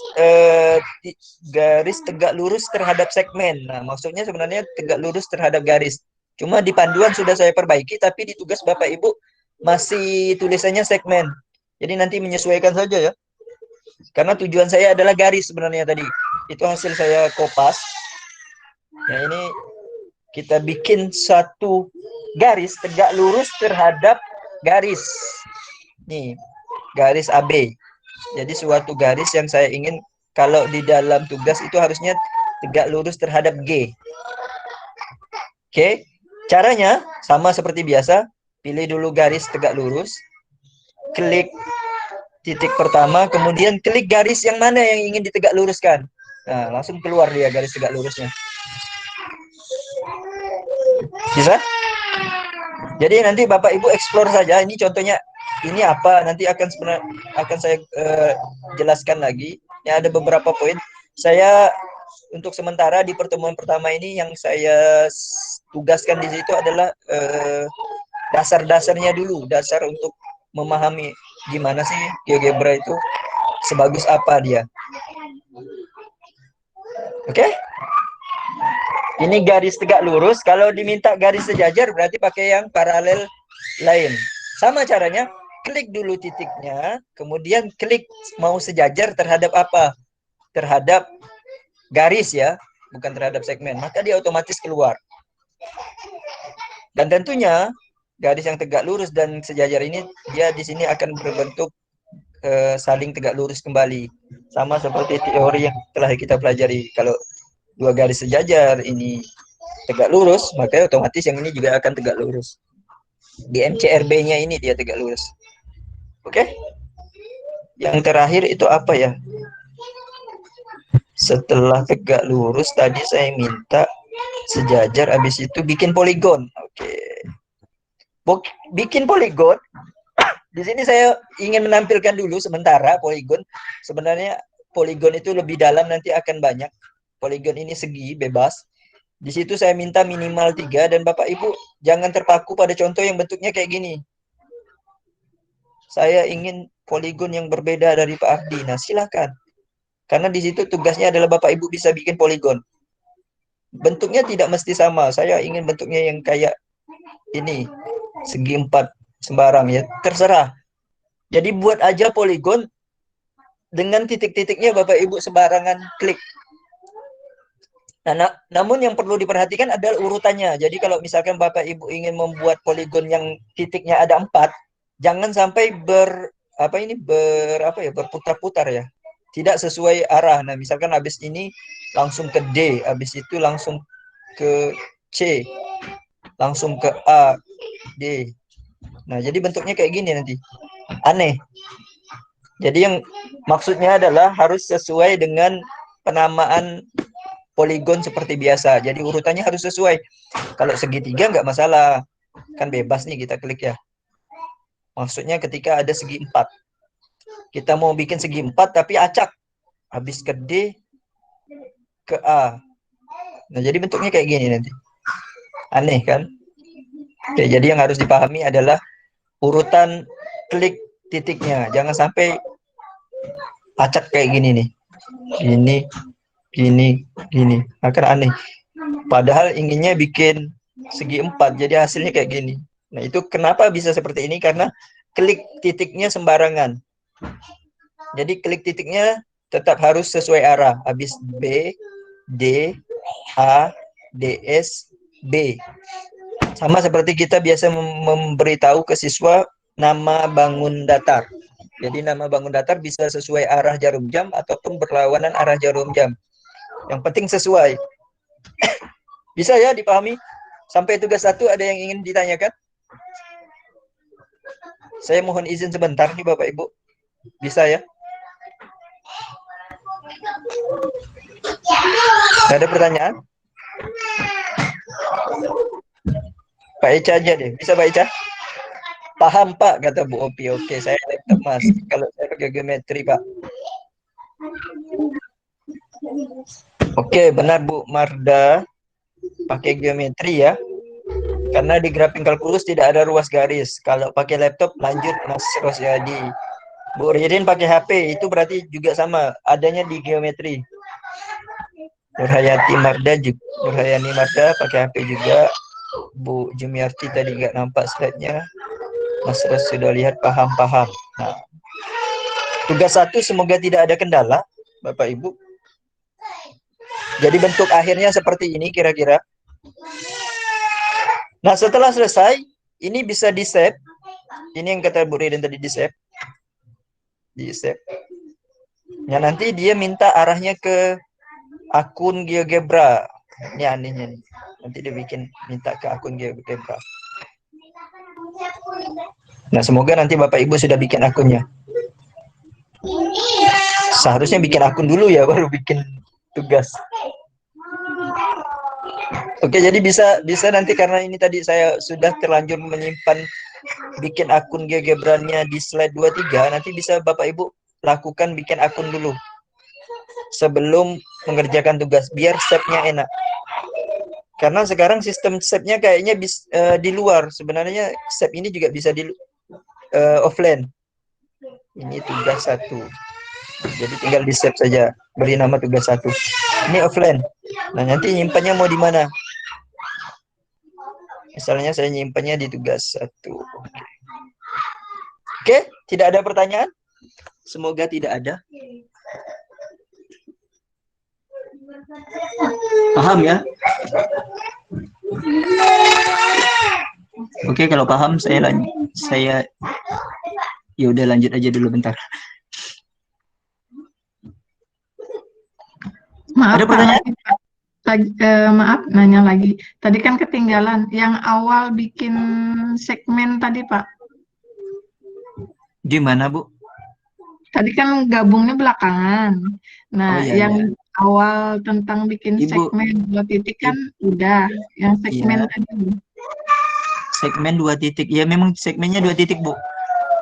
garis tegak lurus terhadap segmen. Nah, maksudnya sebenarnya tegak lurus terhadap garis. Cuma di panduan sudah saya perbaiki, tapi di tugas Bapak Ibu masih tulisannya segmen. Jadi nanti menyesuaikan saja ya. Karena tujuan saya adalah garis sebenarnya tadi. Itu hasil saya kopas. Nah, ini kita bikin satu garis tegak lurus terhadap garis. Nih, garis AB. Jadi suatu garis yang saya ingin kalau di dalam tugas itu harusnya tegak lurus terhadap G. Oke, caranya sama seperti biasa. Pilih dulu garis tegak lurus. Klik titik pertama, kemudian klik garis yang mana yang ingin ditegak luruskan. Nah, langsung keluar dia garis tegak lurusnya. Bisa? Jadi nanti Bapak Ibu explore saja. Ini contohnya ini apa, nanti akan saya jelaskan lagi. Ya, ada beberapa poin. Saya untuk sementara di pertemuan pertama ini yang saya tugaskan di situ adalah dasar-dasarnya dulu, dasar untuk memahami gimana sih GeoGebra itu, sebagus apa dia. Oke? Ini garis tegak lurus. Kalau diminta garis sejajar berarti pakai yang paralel lain. Sama caranya. Klik dulu titiknya, kemudian klik mau sejajar terhadap apa? Terhadap garis ya, bukan terhadap segmen. Maka dia otomatis keluar. Dan tentunya garis yang tegak lurus dan sejajar ini dia di sini akan berbentuk saling tegak lurus kembali. Sama seperti teori yang telah kita pelajari. Kalau dua garis sejajar ini tegak lurus, maka otomatis yang ini juga akan tegak lurus. Di MCRB-nya ini dia tegak lurus. Oke? Yang terakhir itu apa ya? Setelah tegak lurus tadi saya minta sejajar, habis itu bikin poligon. Oke. Bikin poligon. Di sini saya ingin menampilkan dulu sementara poligon. Sebenarnya poligon itu lebih dalam, nanti akan banyak. Poligon ini segi bebas. Di situ saya minta minimal 3, dan Bapak Ibu jangan terpaku pada contoh yang bentuknya kayak gini. Saya ingin poligon yang berbeda dari Pak Ardi. Nah, silakan. Karena di situ tugasnya adalah Bapak Ibu bisa bikin poligon. Bentuknya tidak mesti sama. Saya ingin bentuknya yang kayak ini. Segi 4 sembarang ya. Terserah. Jadi buat aja poligon dengan titik-titiknya Bapak Ibu sembarangan klik. Nah, namun yang perlu diperhatikan adalah urutannya. Jadi kalau misalkan Bapak Ibu ingin membuat poligon yang titiknya ada 4, jangan sampai berputar-putar ya. Tidak sesuai arah. Nah, misalkan habis ini langsung ke D, habis itu langsung ke C, langsung ke A, D. Nah, jadi bentuknya kayak gini nanti. Aneh. Jadi yang maksudnya adalah harus sesuai dengan penamaan poligon seperti biasa. Jadi urutannya harus sesuai. Kalau segitiga nggak masalah. Kan bebas nih kita klik ya. Maksudnya ketika ada segi 4. Kita mau bikin segi 4 tapi acak. Habis ke D, ke A. Nah, jadi bentuknya kayak gini nanti. Aneh kan? Oke, jadi yang harus dipahami adalah urutan klik titiknya. Jangan sampai acak kayak gini nih. Gini. Akan aneh. Padahal inginnya bikin segi 4, jadi hasilnya kayak gini. Nah, itu kenapa bisa seperti ini? Karena klik titiknya sembarangan. Jadi klik titiknya tetap harus sesuai arah. Habis B, D, A, DS, B. Sama seperti kita biasa memberitahu ke siswa nama bangun datar. Jadi nama bangun datar bisa sesuai arah jarum jam ataupun berlawanan arah jarum jam. Yang penting sesuai. Bisa ya dipahami? Sampai tugas 1 ada yang ingin ditanyakan? Saya mohon izin sebentar nih Bapak Ibu. Bisa ya? Ada pertanyaan? Pak Ica aja deh. Bisa Pak Ica? Paham Pak, kata Bu Opi. Oke, saya laptop Mas. Kalau saya pakai geometri Pak. Oke, benar Bu Marda. Pakai geometri ya. Karena di graphing kalkulus tidak ada ruas garis. Kalau pakai laptop lanjut Mas Rosyadi. Bu Ririn pakai HP, itu berarti juga sama. Adanya di geometri. Nurhayati Marda juga. Nurhayani Marda pakai HP juga. Bu Jumiarti tadi nggak nampak slide-nya. Mas Ros sudah lihat, paham. Nah, tugas 1 semoga tidak ada kendala, Bapak Ibu. Jadi bentuk akhirnya seperti ini kira-kira. Nah, setelah selesai, ini bisa di-save. Ini yang kata Bu Ririn tadi di-save. Di-save. Ya, nanti dia minta arahnya ke akun GeoGebra. Ini anehnya nih. Nanti dia minta ke akun GeoGebra. Nah, semoga nanti Bapak Ibu sudah bikin akunnya. Seharusnya bikin akun dulu ya, baru bikin tugas. Oke, jadi bisa nanti karena ini tadi saya sudah terlanjur menyimpan bikin akun GeoGebra-nya di slide 23, nanti bisa Bapak Ibu lakukan bikin akun dulu sebelum mengerjakan tugas, biar step-nya enak. Karena sekarang sistem step-nya kayaknya di luar. Sebenarnya step ini juga bisa di offline. Ini tugas 1. Jadi tinggal di save saja, beri nama tugas 1. Ini offline. Nah, nanti nyimpannya mau di mana? Misalnya saya nyimpannya di tugas 1. Oke, tidak ada pertanyaan? Semoga tidak ada. Paham ya? Oke, kalau paham saya ya udah lanjut aja dulu bentar. Maaf, Ada pertanyaan? maaf, nanya lagi. Tadi kan ketinggalan yang awal bikin segmen tadi, Pak. Gimana, Bu? Tadi kan gabungnya belakangan. Nah, iya, yang awal tentang bikin Ibu, segmen 2 titik kan udah. Yang segmen tadi. Segmen 2 titik. Ya, memang segmennya 2 titik, Bu.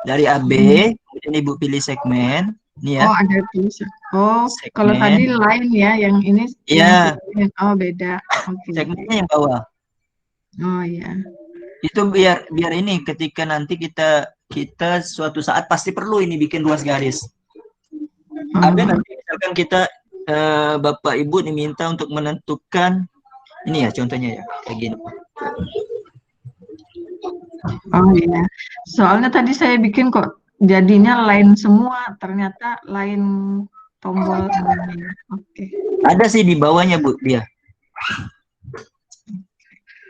Dari AB, kemudian Ibu pilih segmen. Ini ya. Oh, ada tulisan. Oh, segmen. Kalau tadi lain ya, yang ini Iya. segmen. Oh, beda. Oke. Segmennya yang bawah. Oh, ya. Itu biar ini ketika nanti kita suatu saat pasti perlu ini bikin ruas garis. Ada nanti misalkan kita Bapak Ibu diminta untuk menentukan ini ya contohnya ya kayak gini. Oh iya, soalnya tadi saya bikin kok jadinya lain semua, ternyata lain tombol. Oke. Ada sih di bawahnya Bu dia.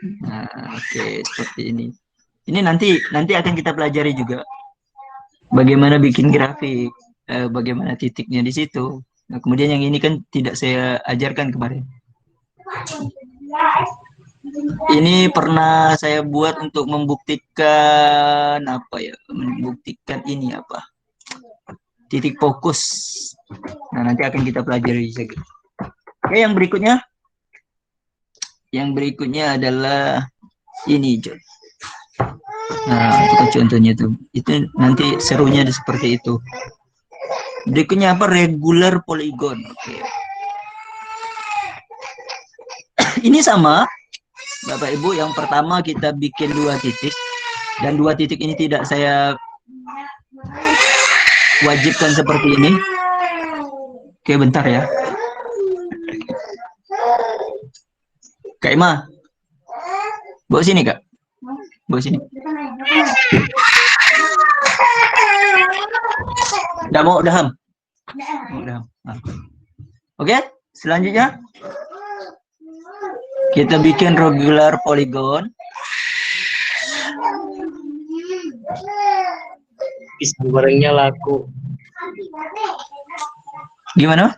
Nah, oke, seperti ini. Ini nanti akan kita pelajari juga bagaimana bikin grafik, bagaimana titiknya di situ. Nah, kemudian yang ini kan tidak saya ajarkan kemarin. Ini pernah saya buat untuk membuktikan apa ya? Membuktikan ini apa? Titik fokus. Nah, nanti akan kita pelajari. Oke, yang berikutnya. Yang berikutnya adalah ini, John. Nah, itu contohnya tuh. Itu nanti serunya seperti itu. Berikutnya apa? Regular polygon. Oke. Ini sama, Bapak Ibu, yang pertama kita bikin 2 titik. Dan 2 titik ini tidak saya wajibkan seperti ini. Oke, bentar ya. Kak Ima, bawa sini Kak. Bawa sini. Udah mau, udah ham. Nah. Oke, selanjutnya kita bikin regular polygon. Pisang gorengnya laku. Gimana?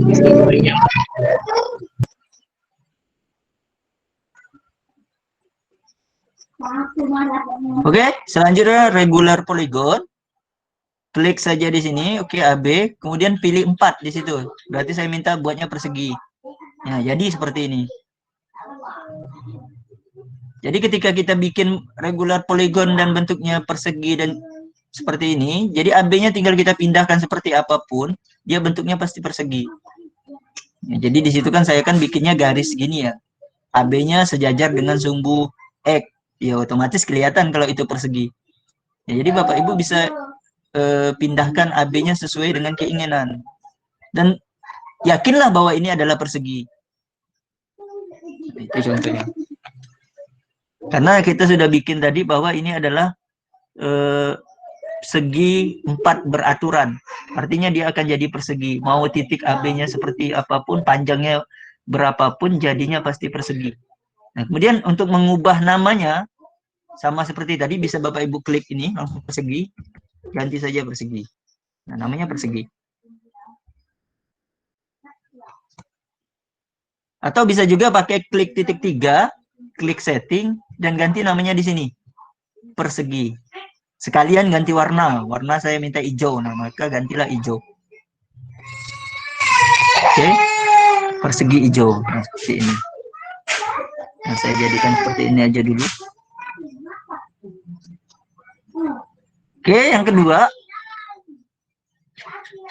Pisang gorengnya Oke, selanjutnya regular polygon. Klik saja di sini, oke, AB, kemudian pilih 4 di situ. Berarti saya minta buatnya persegi. Nah, jadi seperti ini. Jadi ketika kita bikin regular polygon dan bentuknya persegi dan seperti ini, jadi AB-nya tinggal kita pindahkan seperti apapun, dia bentuknya pasti persegi. Ya, jadi di situ kan saya kan bikinnya garis gini ya. AB-nya sejajar dengan sumbu X. Ya otomatis kelihatan kalau itu persegi. Ya, jadi Bapak Ibu bisa pindahkan AB-nya sesuai dengan keinginan. Dan yakinlah bahwa ini adalah persegi. Itu contohnya. Karena kita sudah bikin tadi bahwa ini adalah segi 4 beraturan. Artinya dia akan jadi persegi. Mau titik AB-nya seperti apapun, panjangnya berapapun, jadinya pasti persegi. Nah, kemudian untuk mengubah namanya, sama seperti tadi, bisa Bapak Ibu klik ini, langsung persegi. Ganti saja persegi. Nah, namanya persegi. Atau bisa juga pakai klik titik 3, klik setting, dan ganti namanya di sini. Persegi. Sekalian ganti warna. Warna saya minta hijau, nah maka gantilah hijau. Oke. Persegi hijau. Nah, seperti ini. Nah, saya jadikan seperti ini aja dulu. Oke, yang kedua,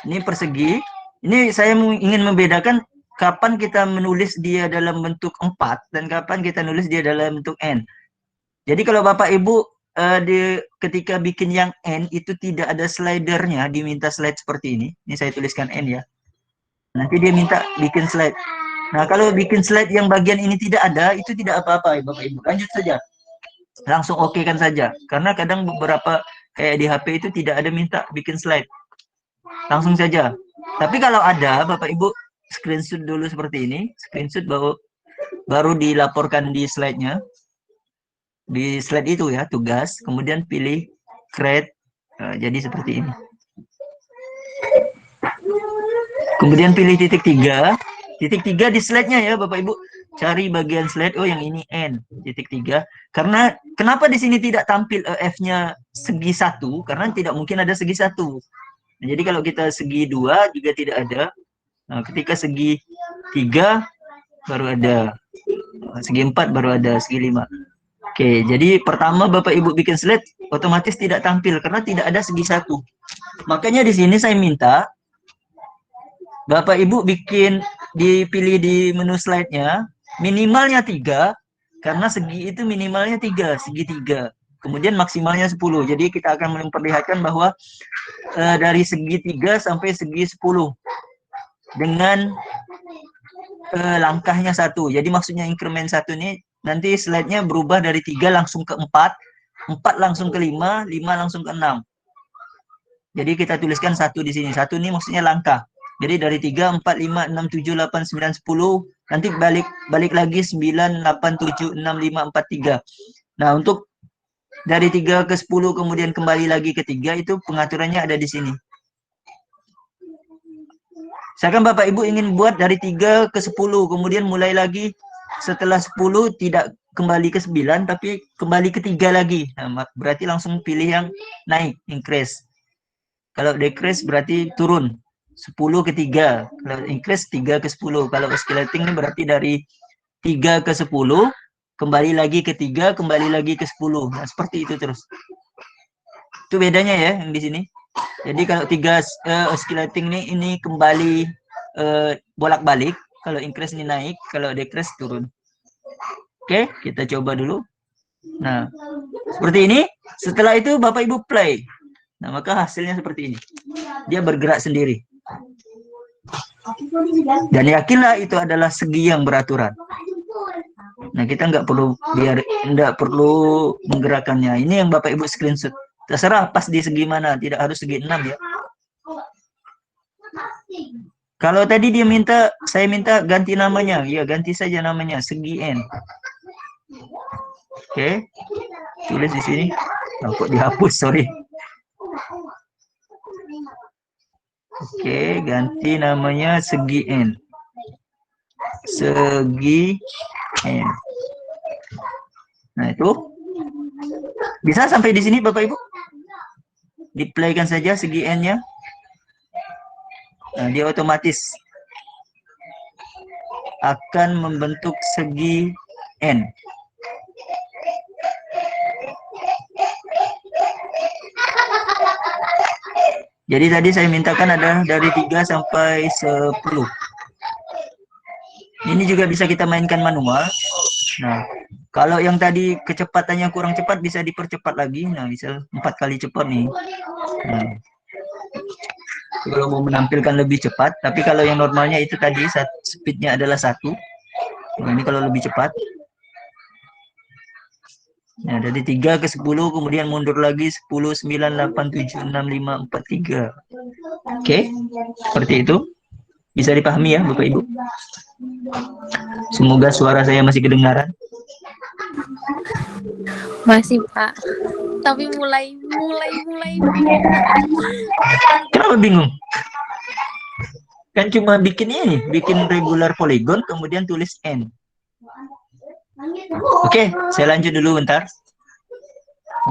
ini persegi. Ini saya ingin membedakan kapan kita menulis dia dalam bentuk 4 dan kapan kita nulis dia dalam bentuk N. Jadi kalau Bapak Ibu ketika bikin yang N itu tidak ada slidernya, diminta slide seperti ini. Ini saya tuliskan N ya. Nanti dia minta bikin slide. Nah, kalau bikin slide yang bagian ini tidak ada, itu tidak apa-apa Bapak Ibu. Lanjut saja. Langsung oke kan saja. Karena kadang beberapa kayak di HP itu tidak ada minta bikin slide. Langsung saja. Tapi kalau ada, Bapak Ibu screenshot dulu seperti ini. Screenshot baru dilaporkan di slide-nya. Di slide itu ya, tugas. Kemudian pilih create. Jadi seperti ini. Kemudian pilih titik 3. Titik 3 di slide-nya ya, Bapak Ibu. Cari bagian slide, oh yang ini N, titik 3. Karena kenapa di sini tidak tampil F-nya segi 1? Karena tidak mungkin ada segi 1. Nah, jadi kalau kita segi 2 juga tidak ada. Nah, ketika segi 3 baru ada. Segi 4 baru ada, segi 5. Oke, jadi pertama Bapak Ibu bikin slide otomatis tidak tampil karena tidak ada segi 1. Makanya di sini saya minta Bapak Ibu dipilih di menu slide-nya minimalnya 3 karena segi itu minimalnya 3, segi 3. Kemudian maksimalnya 10. Jadi kita akan memperlihatkan bahwa dari segi 3 sampai segi 10 dengan langkahnya 1. Jadi maksudnya increment 1 ini nanti slide-nya berubah dari 3 langsung ke 4, 4 langsung ke 5, 5 langsung ke 6. Jadi kita tuliskan 1 di sini. 1 ini maksudnya langkah. Jadi dari 3, 4, 5, 6, 7, 8, 9, 10. Nanti balik lagi 9, 8, 7, 6, 5, 4, 3. Nah, untuk dari 3 ke 10 kemudian kembali lagi ke 3 itu pengaturannya ada di sini. Misalkan Bapak Ibu ingin buat dari 3 ke 10, kemudian mulai lagi setelah 10 tidak kembali ke 9, tapi kembali ke 3 lagi. Nah, berarti langsung pilih yang naik, increase. Kalau decrease berarti turun. 10 ke 3. Kalau increase 3 ke 10. Kalau oscillating ini berarti dari 3 ke 10, kembali lagi ke 3, kembali lagi ke 10. Nah, seperti itu terus. Itu bedanya ya yang di sini. Jadi kalau 3 oscillating ini kembali bolak-balik. Kalau increase ini naik, kalau decrease turun. Oke, kita coba dulu. Nah, seperti ini. Setelah itu Bapak Ibu play. Nah, maka hasilnya seperti ini. Dia bergerak sendiri. Dan yakinlah itu adalah segi yang beraturan. Nah, kita nggak perlu menggerakkannya. Ini yang Bapak Ibu screenshot. Terserah pas di segi mana, tidak harus segi 6 ya. Kalau tadi saya minta ganti namanya, ya ganti saja namanya segi N. Oke, tulis di sini. Oh, kok dihapus, sorry. Oke, ganti namanya segi N. Segi N. Nah, itu. Bisa sampai di sini Bapak Ibu? Di-playkan saja segi N-nya. Nah, dia otomatis akan membentuk segi N. Jadi tadi saya mintakan ada dari 3 sampai 10. Ini juga bisa kita mainkan manual. Nah, kalau yang tadi kecepatannya kurang cepat bisa dipercepat lagi. Nah, bisa 4 kali cepat nih. Nah, kalau mau menampilkan lebih cepat, tapi kalau yang normalnya itu tadi speednya adalah 1. Nah, ini kalau lebih cepat. Nah, dari 3 ke 10, kemudian mundur lagi 10, 9, 8, 7, 6, 5, 4, 3. Oke, seperti itu. Bisa dipahami ya Bapak Ibu? Semoga suara saya masih kedengaran. Masih Pak. Tapi mulai. Kenapa bingung? Kan cuma bikin ini, bikin regular polygon, kemudian tulis N. Oke, saya lanjut dulu bentar.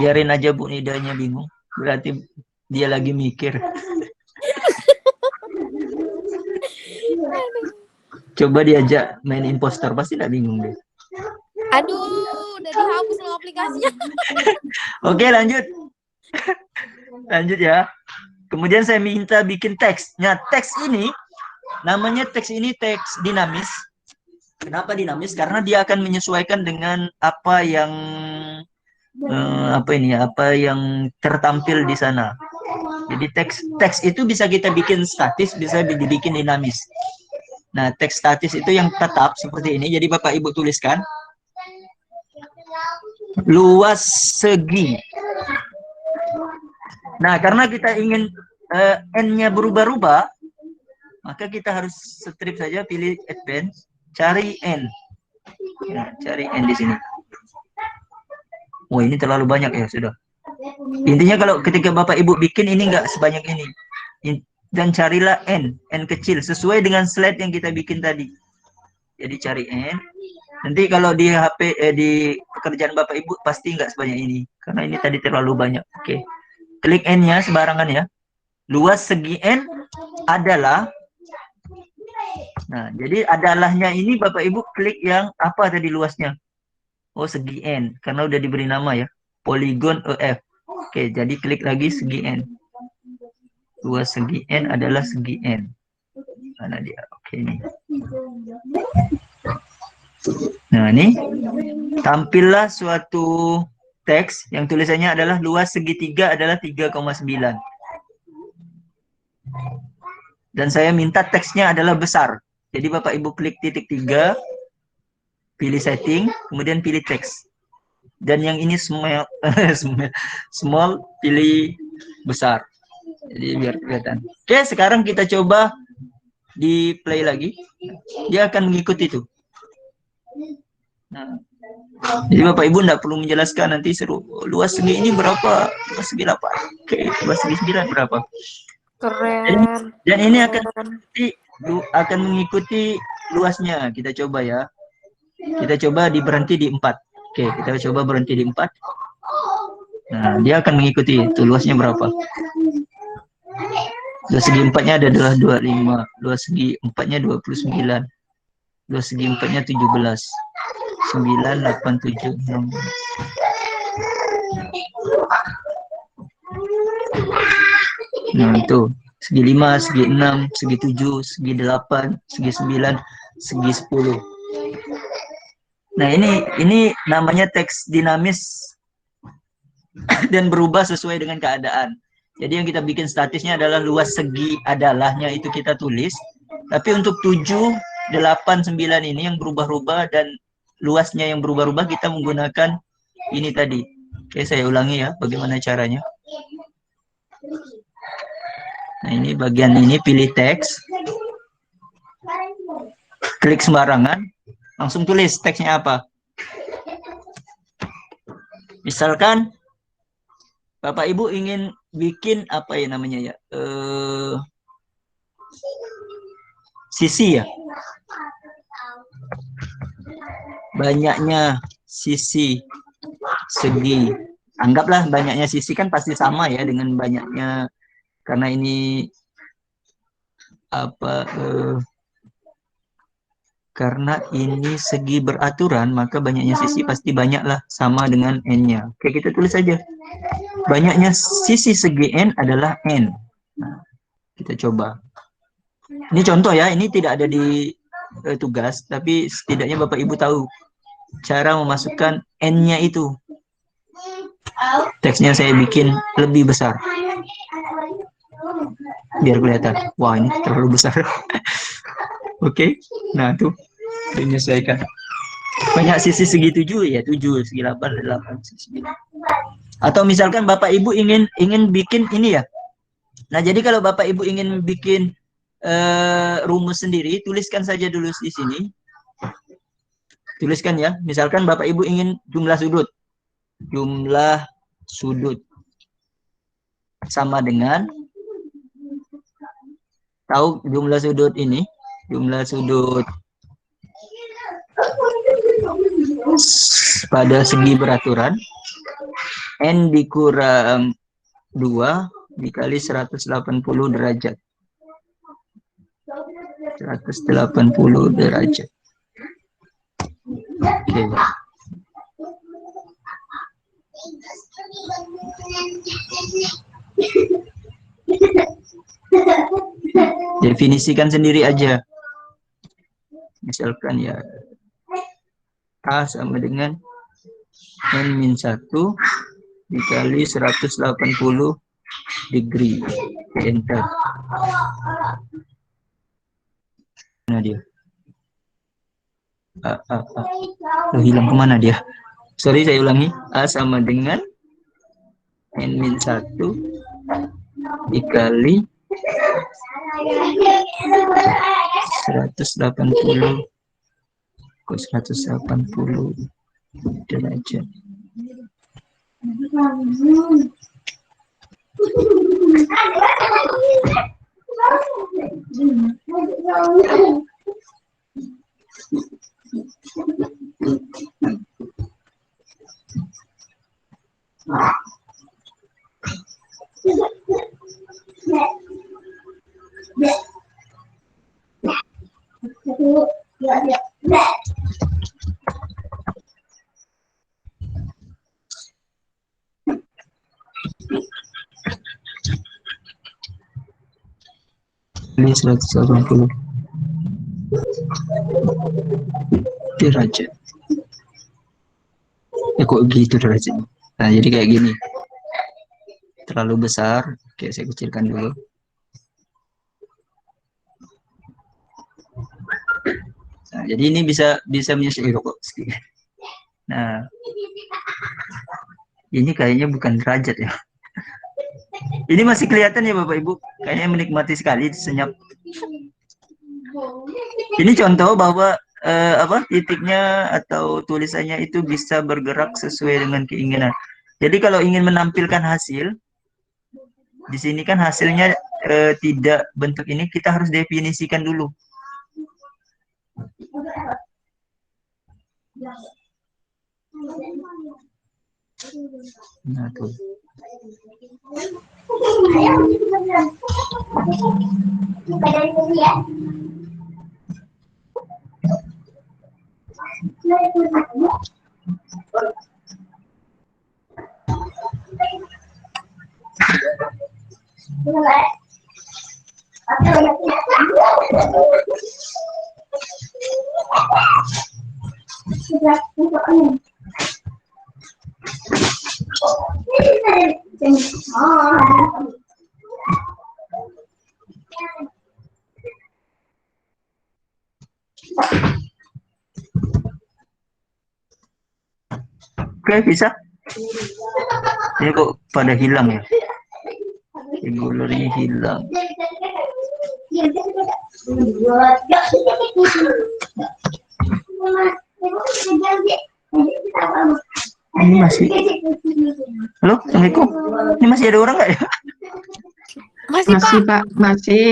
Biarin aja Bu Nidanya bingung. Berarti dia lagi mikir. Coba diajak main imposter, pasti tidak bingung deh. Aduh, udah dihapus loh aplikasinya. Oke, lanjut. Lanjut ya. Kemudian saya minta bikin teks. Nah, teks ini, namanya teks ini teks dinamis. Kenapa dinamis? Karena dia akan menyesuaikan dengan apa yang apa yang tertampil di sana. Jadi teks itu bisa kita bikin statis, bisa dibikin dinamis. Nah, teks statis itu yang tetap seperti ini. Jadi Bapak Ibu tuliskan luas segi. Nah, karena kita ingin N-nya berubah-ubah, maka kita harus strip saja, pilih advance, cari N. Ya, cari N di sini. Wah, ini terlalu banyak ya, sudah. Intinya kalau ketika Bapak Ibu bikin ini enggak sebanyak ini. Dan carilah N kecil sesuai dengan slide yang kita bikin tadi. Jadi cari N. Nanti kalau di HP di pekerjaan Bapak Ibu pasti enggak sebanyak ini karena ini tadi terlalu banyak. Oke. Klik N-nya sembarangan ya. Luas segi N adalah. Nah, jadi adalahnya ini Bapak Ibu klik yang apa tadi luasnya? Oh, segi N karena udah diberi nama ya. Polygon EF. Oke, jadi klik lagi segi N. Luas segi N adalah segi N. Mana dia? Oke, ini. Nah, ini tampillah suatu teks yang tulisannya adalah luas segitiga adalah 3,9. Dan saya minta teksnya adalah besar. Jadi Bapak Ibu klik titik 3, pilih setting, kemudian pilih teks. Dan yang ini small, pilih besar. Jadi biar kelihatan. Oke, sekarang kita coba di play lagi. Dia akan mengikuti itu. Nah, jadi Bapak Ibu tidak perlu menjelaskan, nanti seru. Luas segi ini berapa? Luas segi 8. Oke, luas segi 9 berapa? Keren. Dan ini akan mengikuti luasnya. Kita coba ya. Kita coba berhenti di 4. Oke, kita coba berhenti di 4. Nah, dia akan mengikuti itu luasnya berapa. Luas segi 4-nya adalah 25. Luas segi 4-nya 29. Luas segi 4-nya 17. 9, 8, 7, 6. Nah, itu. segi 5, segi 6, segi 7, segi 8, segi 9, segi 10. Nah, ini namanya teks dinamis dan berubah sesuai dengan keadaan. Jadi yang kita bikin statisnya adalah luas segi adalahnya itu kita tulis. Tapi untuk 7, 8, 9 ini yang berubah-ubah dan luasnya yang berubah-ubah kita menggunakan ini tadi. Oke, saya ulangi ya bagaimana caranya. Nah, ini bagian ini pilih teks. Klik sembarangan, langsung tulis teksnya apa. Misalkan Bapak Ibu ingin bikin apa ya namanya ya? Sisi ya. Banyaknya sisi segi. Anggaplah banyaknya sisi kan pasti sama ya dengan banyaknya, karena ini apa karena ini segi beraturan, maka banyaknya sisi pasti banyaklah sama dengan n-nya. Oke, kita tulis saja. Banyaknya sisi segi n adalah n. Nah, kita coba. Ini contoh ya, ini tidak ada di tugas, tapi setidaknya Bapak Ibu tahu cara memasukkan n-nya itu. Teksnya saya bikin lebih besar. Biar kelihatan. Wah, ini terlalu besar. Oke, nah tuh menyesuaikan. Banyak sisi segi 7 ya 7, segi 8, 8, segi 9. Atau misalkan Bapak Ibu ingin bikin ini ya. Nah, jadi kalau Bapak Ibu ingin bikin rumus sendiri, tuliskan saja dulu di sini. Tuliskan ya. Misalkan Bapak Ibu ingin jumlah sudut. Jumlah sudut sama dengan, tahu jumlah sudut ini? Jumlah sudut pada segi beraturan n dikurang 2 dikali 180 derajat. 180 derajat. Oke. Definisikan sendiri aja. Misalkan ya A sama dengan N-1 dikali 180 degree. Enter. Mana dia? Loh, hilang kemana dia? Sorry, saya ulangi. A sama dengan N-1 dikali 180 derajat. Ini 180 derajat. Kok gitu derajatnya? Nah, jadi kayak gini. Terlalu besar. Oke, saya kecilkan dulu. Nah, jadi ini bisa menyesuaikan kok. Nah, ini kayaknya bukan derajat ya. Ini masih kelihatan ya Bapak Ibu, kayaknya menikmati sekali senyap. Ini contoh bahwa titiknya atau tulisannya itu bisa bergerak sesuai dengan keinginan. Jadi kalau ingin menampilkan hasil, di sini kan hasilnya tidak bentuk ini, kita harus definisikan dulu. Nah, tuh. Oke, bisa. Ini kok pada hilang ya? Regularnya hilang. Ini masih. Halo, Assalamualaikum. Ini masih ada orang nggak ya? Masih, Masih, Pak. Pak, masih.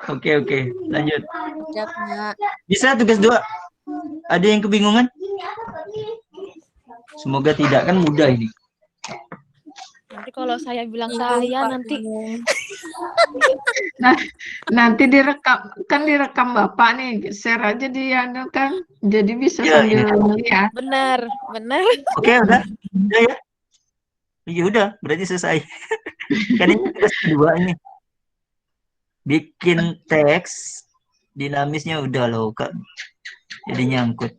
Oke, lanjut. Jawabnya. Bisa tugas 2. Ada yang kebingungan? Semoga tidak, kan mudah ini. Nanti kalau saya bilang Bingung, saya Pak, nanti bingung. Nah, nanti direkam Bapak nih, share aja di anu kan, jadi bisa Ya, sambil ini. melihat. Benar. Oke, udah ya. Ya udah, berarti selesai. Kan ini tugas kedua ini. Bikin teks dinamisnya udah loh, Kak. Jadi nyangkut.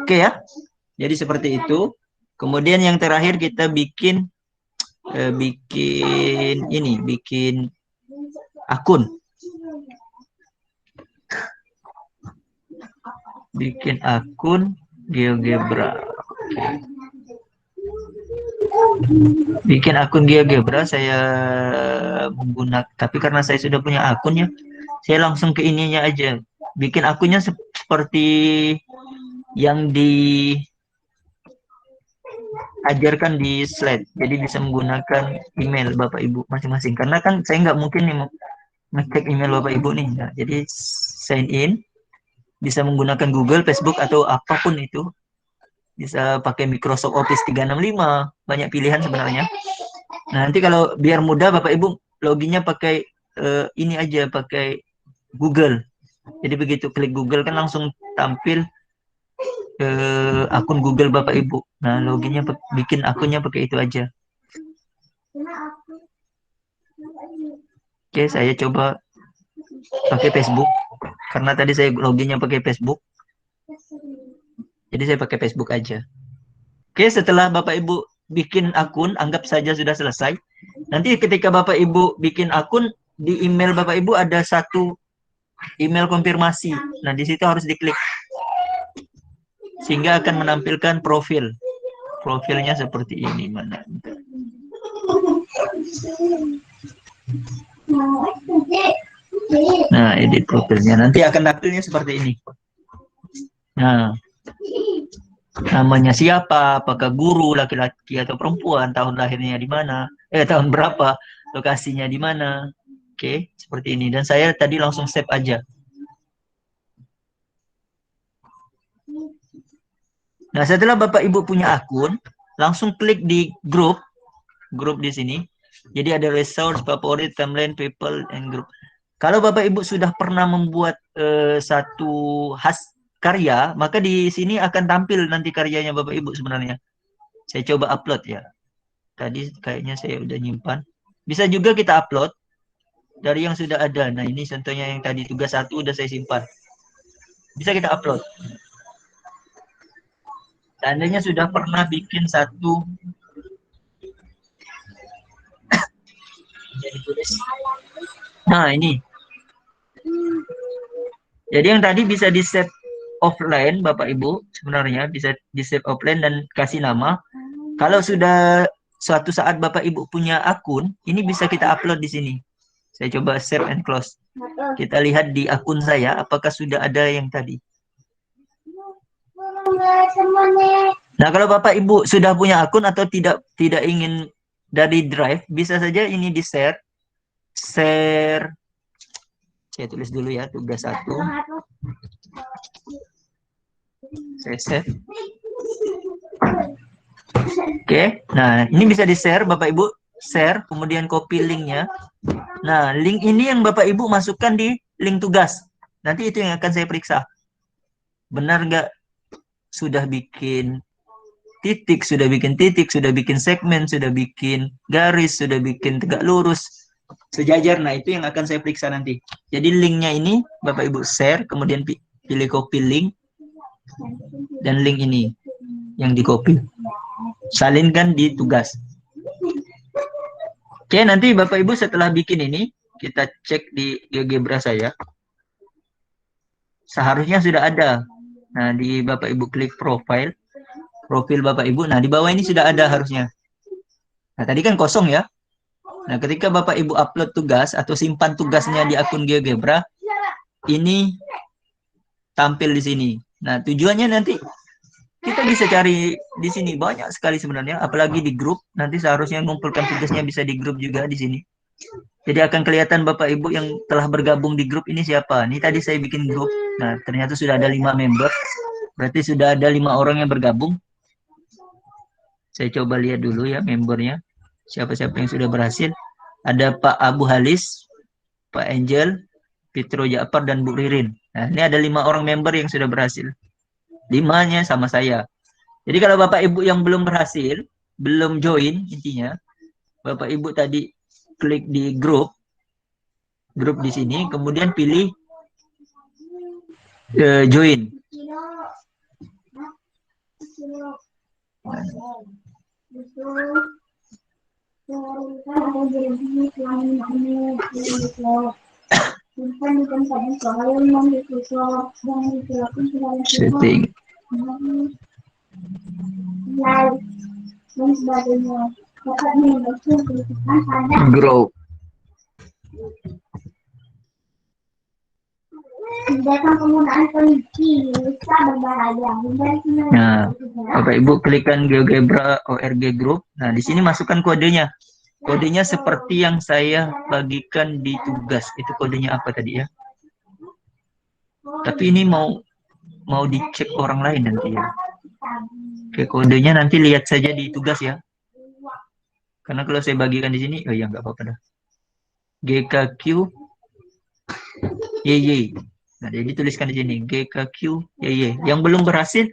Oke ya. Jadi seperti itu. Kemudian yang terakhir kita bikin akun. Bikin akun GeoGebra. Bikin akun GeoGebra saya menggunakan, tapi karena saya sudah punya akun ya, saya langsung ke ininya aja. Bikin akunnya seperti yang diajarkan di slide. Jadi bisa menggunakan email Bapak Ibu masing-masing. Karena kan saya nggak mungkin nih ngecek email Bapak Ibu nih. Nah, jadi sign in, bisa menggunakan Google, Facebook, atau apapun itu. Bisa pakai Microsoft Office 365, banyak pilihan sebenarnya. Nah, nanti kalau biar mudah Bapak Ibu loginnya pakai ini aja, pakai Google. Jadi begitu klik Google kan langsung tampil akun Google Bapak Ibu. Nah, loginnya bikin akunnya pakai itu aja. Oke, saya coba pakai Facebook karena tadi saya loginnya pakai Facebook. Jadi saya pakai Facebook aja. Oke, setelah Bapak Ibu bikin akun, anggap saja sudah selesai. Nanti ketika Bapak Ibu bikin akun, di email Bapak Ibu ada satu email konfirmasi. Nah, di situ harus diklik. Sehingga akan menampilkan profil. Profilnya seperti ini. Mana? Nah, edit profilnya. Nanti akan tampilnya seperti ini. Nah, namanya siapa, apakah guru, laki-laki atau perempuan, tahun lahirnya di mana, tahun berapa, lokasinya di mana. Oke, seperti ini. Dan saya tadi langsung save aja. Nah, setelah Bapak Ibu punya akun, langsung klik di grup di sini. Jadi ada resource, favorit, timeline, people, and group. Kalau Bapak Ibu sudah pernah membuat satu karya, maka di sini akan tampil nanti karyanya Bapak Ibu sebenarnya. Saya coba upload ya. Tadi kayaknya saya udah nyimpan. Bisa juga kita upload dari yang sudah ada. Nah, ini contohnya yang tadi tugas 1 udah saya simpan. Bisa kita upload. Seandainya sudah pernah bikin satu nah, ini. Jadi yang tadi bisa di-save offline Bapak Ibu, sebenarnya bisa di-save offline dan kasih nama. Kalau sudah suatu saat Bapak Ibu punya akun, ini bisa kita upload di sini. Saya coba save and close. Kita lihat di akun saya apakah sudah ada yang tadi. Nah, kalau Bapak Ibu sudah punya akun atau tidak ingin dari drive, bisa saja ini di-share. Share. Saya tulis dulu ya, tugas 1. Saya save. Oke, nah ini bisa di-share Bapak Ibu. Share, kemudian copy linknya. Nah, link ini yang Bapak Ibu masukkan di link tugas. Nanti itu yang akan saya periksa. Benar nggak? Sudah bikin titik, sudah bikin segmen, sudah bikin garis, sudah bikin tegak lurus. sejajar. Nah, itu yang akan saya periksa nanti. Jadi linknya ini Bapak Ibu share, kemudian pilih copy link, dan link ini yang di copy. Salinkan di tugas. Oke, nanti Bapak Ibu setelah bikin ini, kita cek di GeoGebra saya. Seharusnya sudah ada. Nah, di Bapak Ibu klik profil Bapak Ibu. Nah, di bawah ini sudah ada harusnya. Nah, tadi kan kosong ya. Nah, ketika Bapak Ibu upload tugas atau simpan tugasnya di akun GeoGebra, ini tampil di sini. Nah, tujuannya nanti kita bisa cari di sini banyak sekali sebenarnya, apalagi di grup. Nanti seharusnya mengumpulkan tugasnya bisa di grup juga di sini. Jadi akan kelihatan Bapak Ibu yang telah bergabung di grup ini siapa. Ini tadi saya bikin grup. Nah, ternyata sudah ada 5 member. Berarti sudah ada 5 orang yang bergabung. Saya coba lihat dulu ya membernya. Siapa-siapa yang sudah berhasil. Ada Pak Abu Halis, Pak Angel, Fitro Ja'far, dan Bu Ririn. Nah, ini ada 5 orang member yang sudah berhasil. 5-nya sama saya. Jadi kalau Bapak Ibu yang belum berhasil, belum join intinya, Bapak Ibu tadi klik di grup di sini, kemudian pilih join. Setting. Grow. Nah, Bapak Ibu klikkan GeoGebra ORG Group. Nah, di sini masukkan kodenya. Kodenya seperti yang saya bagikan di tugas. Itu kodenya apa tadi ya? Tapi ini mau dicek orang lain nanti ya. Oke, kodenya nanti lihat saja di tugas ya. Karena kalau saya bagikan di sini, oh ya nggak apa-apa dah. GKQ YY. Nah, jadi tuliskan di sini GKQ YY. Yang belum berhasil,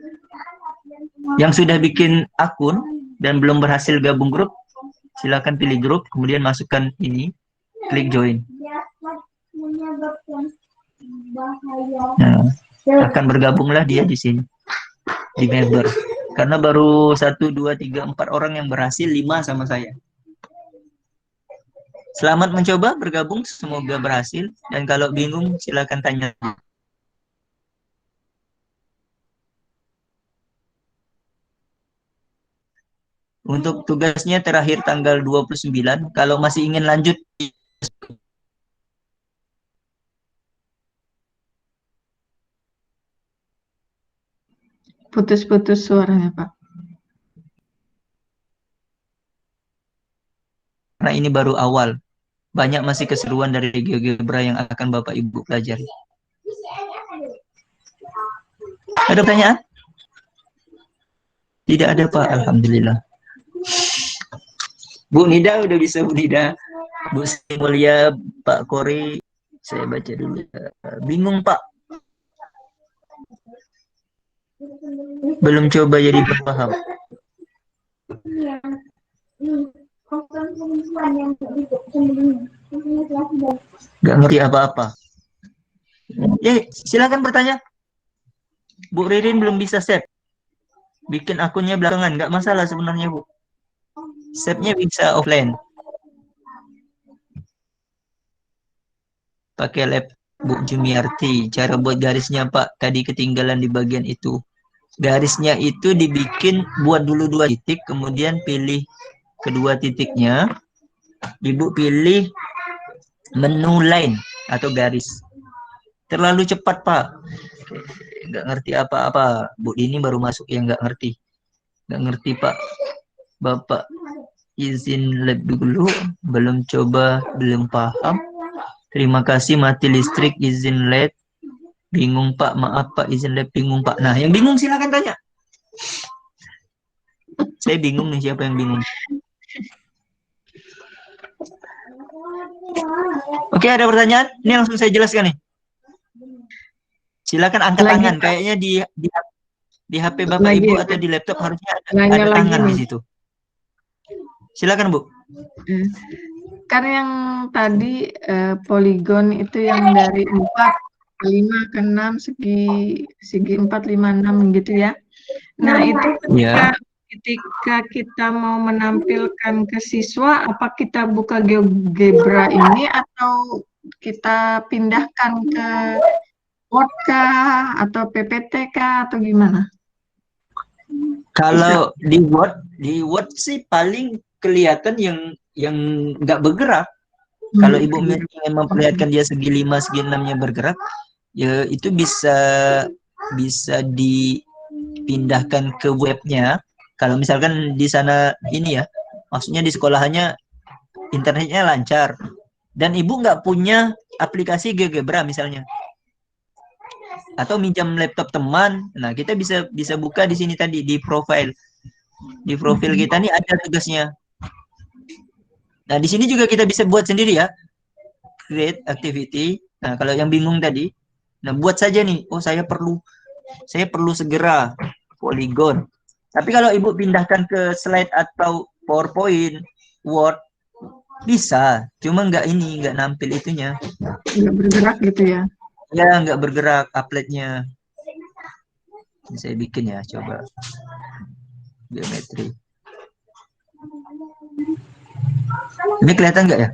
yang sudah bikin akun dan belum berhasil gabung grup, silakan pilih grup, kemudian masukkan ini, klik join. Nah, akan bergabunglah dia di sini di member. Karena baru 1, 2, 3, 4 orang yang berhasil, 5 sama saya. Selamat mencoba bergabung, semoga berhasil. Dan kalau bingung, silakan tanya. Untuk tugasnya terakhir tanggal 29. Kalau masih ingin lanjut, Putus-putus suaranya, Pak. karena ini baru awal. Banyak masih keseruan dari GeoGebra yang akan Bapak Ibu pelajari. Ada pertanyaan? Tidak ada, Pak. Alhamdulillah. Bu Nida udah bisa, Bu Nida. Bu Sri Mulia, Pak Kori, saya baca dulu. Bingung, Pak. Belum coba jadi paham. Gak ngerti apa-apa. Ya, silakan bertanya. Bu Ririn belum bisa save. Bikin akunnya belakangan, nggak masalah sebenarnya, Bu. Save-nya bisa offline. Pakai lab Bu Jumiarti. Cara buat garisnya, Pak, tadi ketinggalan di bagian itu. Garisnya itu dibikin, buat dulu 2 titik, kemudian pilih kedua titiknya. Ibu pilih menu line atau garis. Terlalu cepat, Pak. Nggak ngerti apa-apa. Bu ini baru masuk yang nggak ngerti. Nggak ngerti, Pak. Bapak izin lab dulu. Belum coba, belum paham. Terima kasih, mati listrik, izin lab. Bingung, Pak. Maaf, Pak. Izin lab, bingung, Pak. Nah, yang bingung silakan tanya. Saya bingung nih, siapa yang bingung? Oke, ada pertanyaan? Ini langsung saya jelaskan nih. Silakan angkat tangan. Kayaknya di HP Bapak Ibu atau di laptop harusnya ada tangan di situ. Silakan, Bu. kan yang tadi poligon itu yang dari 4, 5 ke 6, segi 4, 5, 6 gitu ya. Nah, itu Ya. ketika kita mau menampilkan ke siswa, apa kita buka GeoGebra ini atau kita pindahkan ke Word kah, atau PPT kah, atau gimana? Kalau di Word sih paling kelihatan yang nggak bergerak. Kalau ibu ingin memperlihatkan dia segi 5, segi 6-nya bergerak, ya itu bisa dipindahkan ke webnya. Kalau misalkan di sana ini ya, maksudnya di sekolahannya internetnya lancar dan ibu nggak punya aplikasi GeoGebra misalnya, atau minjam laptop teman, nah kita bisa buka di sini tadi di profil kita nih ada tugasnya. Nah di sini juga kita bisa buat sendiri ya, create activity. Nah kalau yang bingung tadi, nah buat saja nih, oh saya perlu segera poligon. Tapi kalau ibu pindahkan ke slide atau PowerPoint, Word, bisa, cuma nggak nampil itunya. Nggak bergerak gitu ya? Ya, nggak bergerak uploadnya. Ini saya bikin ya, coba. Geometri. Ini kelihatan nggak ya?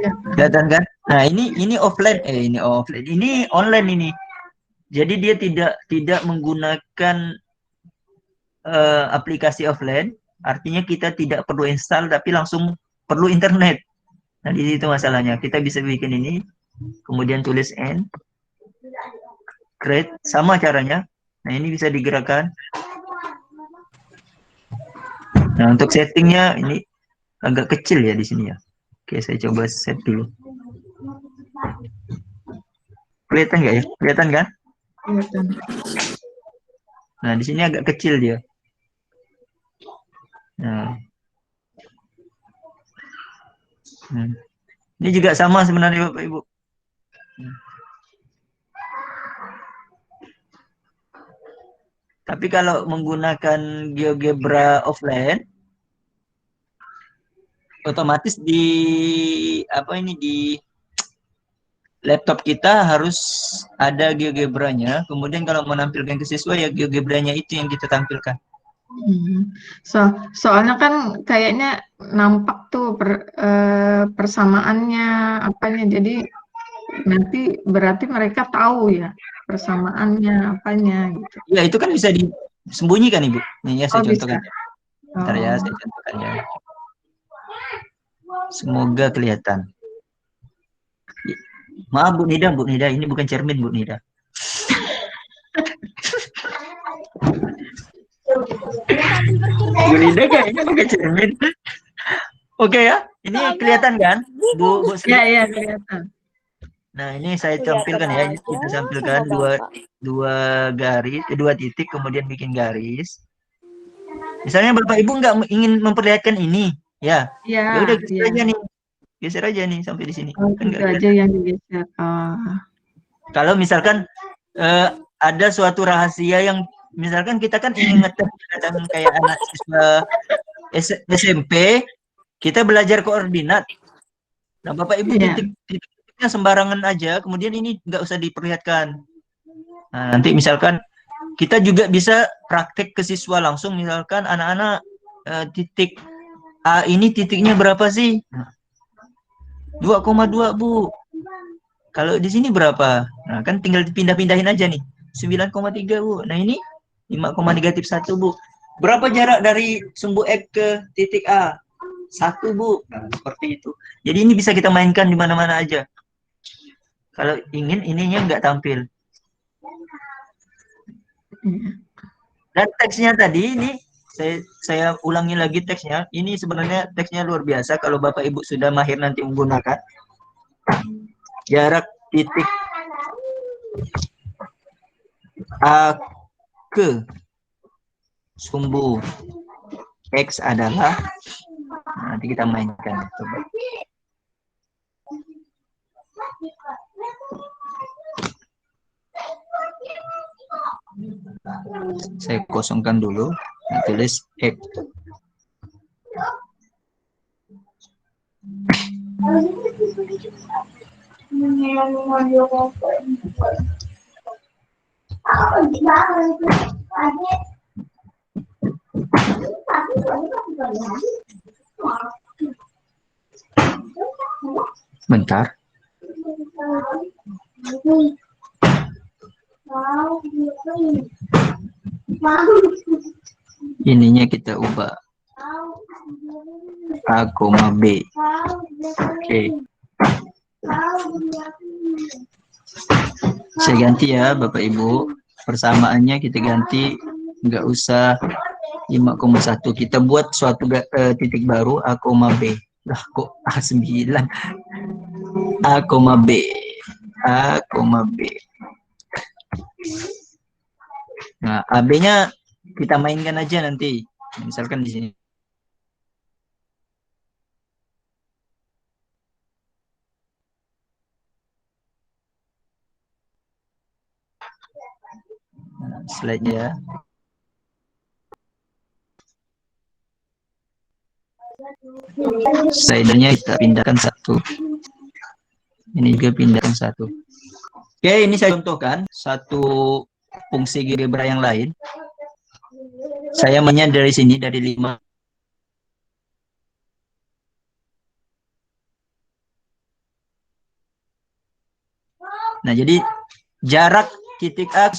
Ya. Kelihatan kan? Nah, ini offline. Ini offline. Ini online ini. Jadi dia tidak menggunakan aplikasi offline. Artinya kita tidak perlu install, tapi langsung perlu internet. Nah, di situ masalahnya. Kita bisa bikin ini, kemudian tulis N, create, sama caranya. Nah, ini bisa digerakkan. Nah, untuk settingnya ini agak kecil ya di sini ya. Oke, saya coba set dulu. Kelihatan nggak ya? Kelihatan kan? Kelihatan. Nah, di sini agak kecil dia. Nah. Ini juga sama sebenarnya Bapak Ibu. Tapi kalau menggunakan GeoGebra offline, otomatis di laptop kita harus ada GeoGebra-nya. Kemudian kalau menampilkan ke siswa ya GeoGebra-nya itu yang kita tampilkan. Soalnya kan kayaknya nampak tuh persamaannya apanya, jadi nanti berarti mereka tahu ya persamaannya apanya gitu. Ya itu kan bisa disembunyikan Ibu. Nih ya saya contohkan. Bentar ya saya contohkan ya. Semoga kelihatan. Maaf Bu Nida, ini bukan cermin Bu Nida. Bu Nida kayaknya pakai cermin. Oke ya, ini kelihatan kan, Bu Sri? Ya, kelihatan. Nah ini saya tampilkan ya, ini kita tampilkan dua garis, dua titik, kemudian bikin garis. Misalnya Bapak Ibu nggak ingin memperlihatkan ini, ya udah geser aja nih, geser aja nih sampai di sini. Kan itu aja yang digeser. Kalau misalkan ada suatu rahasia yang misalkan kita kan ingin ngetes kayak anak siswa SMP, kita belajar koordinat. Nah, Bapak Ibu titiknya sembarangan aja, kemudian ini nggak usah diperlihatkan. Nah, nanti misalkan kita juga bisa praktek ke siswa langsung, misalkan anak-anak titik A ini titiknya berapa sih? 2,2 Bu. Kalau di sini berapa? Nah, kan tinggal dipindah-pindahin aja nih. 9,3 Bu. Nah, ini 5,-1 Bu. Berapa jarak dari sumbu X ke titik A? 1 Bu. Nah, seperti itu. Jadi ini bisa kita mainkan di mana-mana aja. Kalau ingin ininya nggak tampil. Dan teksnya tadi ini saya ulangi lagi teksnya. Ini sebenarnya teksnya luar biasa kalau Bapak Ibu sudah mahir nanti menggunakan. Jarak titik A ke sumbu X adalah, nanti kita mainkan. Coba. Saya kosongkan dulu, tulis X. Bentar. Ininya kita ubah A, B. Oke. Saya ganti ya Bapak Ibu. Persamaannya kita ganti, nggak usah 5,1. Kita buat suatu titik baru A, B. Lah kok A9? A, B. A, B. Nah, AB-nya kita mainkan aja nanti. Misalkan di sini. Nah, slide-nya. Slide-nya kita pindahkan satu. Ini juga pindahkan satu. Oke, ini saya contohkan satu fungsi GeoGebra yang lain. Saya mainnya dari sini, dari 5. Nah, jadi jarak titik A,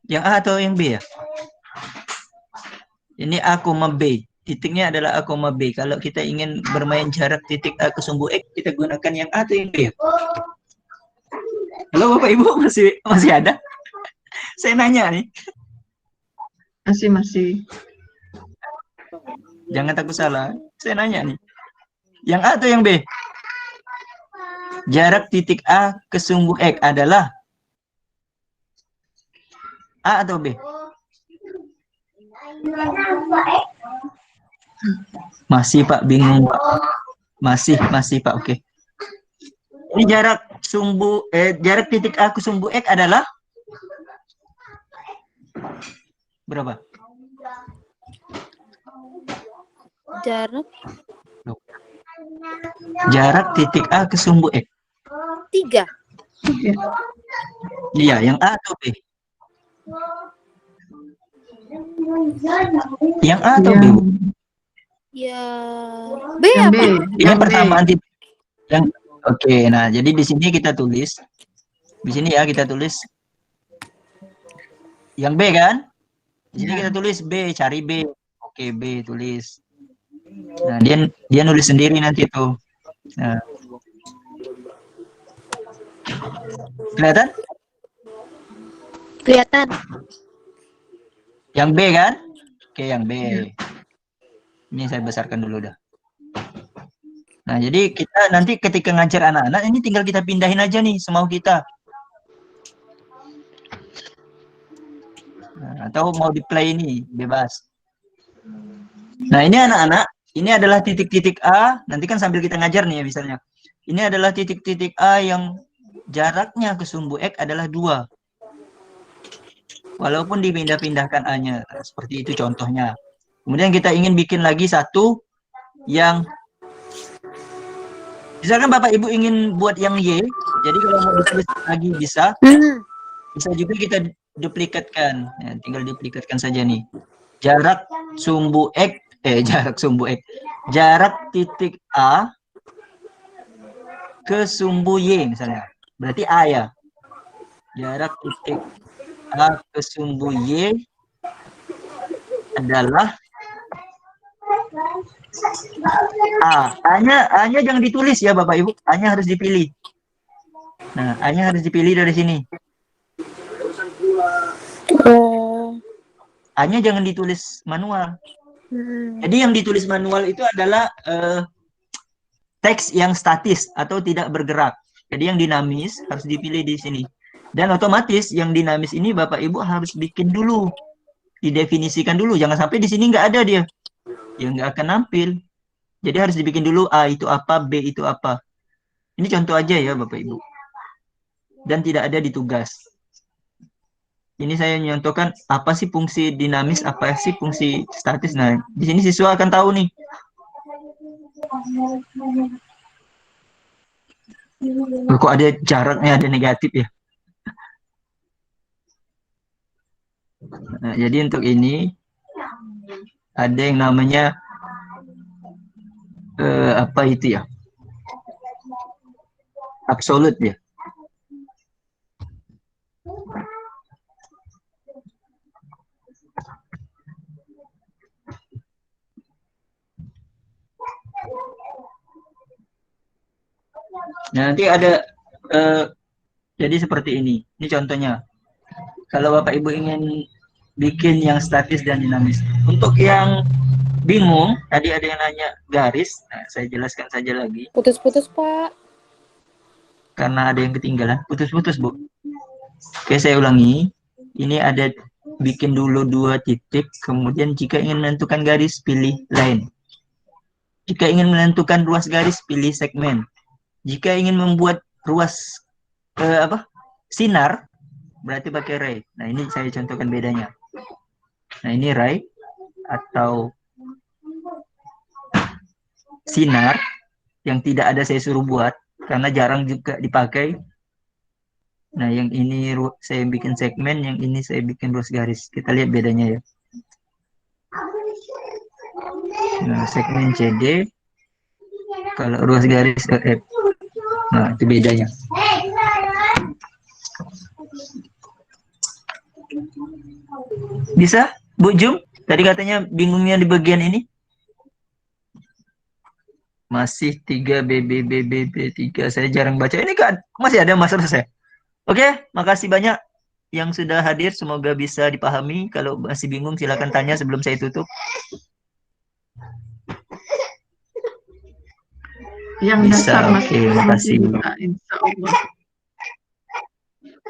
yang A atau yang B ya? Ini A, B. Titiknya adalah A, B. Kalau kita ingin bermain jarak titik A ke sumbu X, kita gunakan yang A atau yang B ya? Halo Bapak Ibu, masih ada? Saya nanya nih. Masih. Jangan takut salah. Saya nanya nih. Yang A atau yang B? Jarak titik A ke sumbu X adalah A atau B? Masih Pak, bingung Pak. Masih Pak, oke. Ini jarak jarak titik A ke sumbu X adalah berapa? Jarak titik A ke sumbu X. 3. Iya, yang A atau B? Yang A atau B? Ya, B apa? Ini persamaan titik. Oke, nah jadi di sini kita tulis. Di sini ya kita tulis yang B kan? Di sini kita tulis B, cari B. Oke, B tulis. Nah, dia nulis sendiri nanti tuh. Nah. Kelihatan? Kelihatan. Yang B kan? Oke, yang B. Ini saya besarkan dulu dah. Nah, jadi kita nanti ketika ngajar anak-anak, ini tinggal kita pindahin aja nih, semau kita. Nah, atau mau di play ini, bebas. Nah, ini anak-anak, ini adalah titik-titik A, nanti kan sambil kita ngajar nih ya misalnya. Ini adalah titik-titik A yang jaraknya ke sumbu X adalah 2. Walaupun dipindah-pindahkan A-nya, seperti itu contohnya. Kemudian kita ingin bikin lagi satu yang misalkan Bapak Ibu ingin buat yang Y, jadi kalau mau ditulis lagi bisa juga kita duplikatkan. Ya, tinggal duplikatkan saja nih. Jarak sumbu X, jarak titik A ke sumbu Y misalnya. Berarti A ya. Jarak titik A ke sumbu Y adalah A-nya jangan ditulis ya Bapak Ibu, A-nya harus dipilih. Nah, A-nya harus dipilih dari sini. A-nya jangan ditulis manual. Jadi yang ditulis manual itu adalah teks yang statis atau tidak bergerak. Jadi yang dinamis harus dipilih di sini. Dan otomatis yang dinamis ini Bapak Ibu harus bikin dulu. Didefinisikan dulu, jangan sampai di sini nggak ada dia. Ya nggak akan nampil. Jadi harus dibikin dulu A itu apa, B itu apa. Ini contoh aja ya Bapak Ibu. Dan tidak ada di tugas. Ini saya nyontohkan apa sih fungsi dinamis, apa sih fungsi statis. Nah, di sini siswa akan tahu nih. Kok ada jaraknya, ada negatif ya? Nah, jadi untuk ini ada yang namanya apa itu ya? Absolut ya. Nah, nanti ada jadi seperti ini. Ini contohnya. Kalau Bapak Ibu ingin bikin yang statis dan dinamis. Untuk yang bingung, tadi ada yang nanya garis. Nah, saya jelaskan saja lagi. Putus-putus, Pak. Karena ada yang ketinggalan. Putus-putus, Bu. Oke, saya ulangi. Ini ada bikin dulu 2 titik. Kemudian jika ingin menentukan garis, pilih line. Jika ingin menentukan ruas garis, pilih segmen. Jika ingin membuat ruas sinar, berarti pakai ray. Nah, ini saya contohkan bedanya. Nah, ini ray atau sinar yang tidak ada saya suruh buat karena jarang juga dipakai. Nah, yang ini saya bikin segmen, yang ini saya bikin ruas garis. Kita lihat bedanya ya. Nah, segmen CD, kalau ruas garis F. Nah, itu bedanya. Bisa, Bu Jum? Tadi katanya bingungnya di bagian ini. Masih 3 BBBBB3. Saya jarang baca. Ini kan masih ada masalah saya. Oke, makasih banyak yang sudah hadir. Semoga bisa dipahami. Kalau masih bingung silakan tanya sebelum saya tutup. Yang Bisa, dasar oke, makasih. Insya Allah.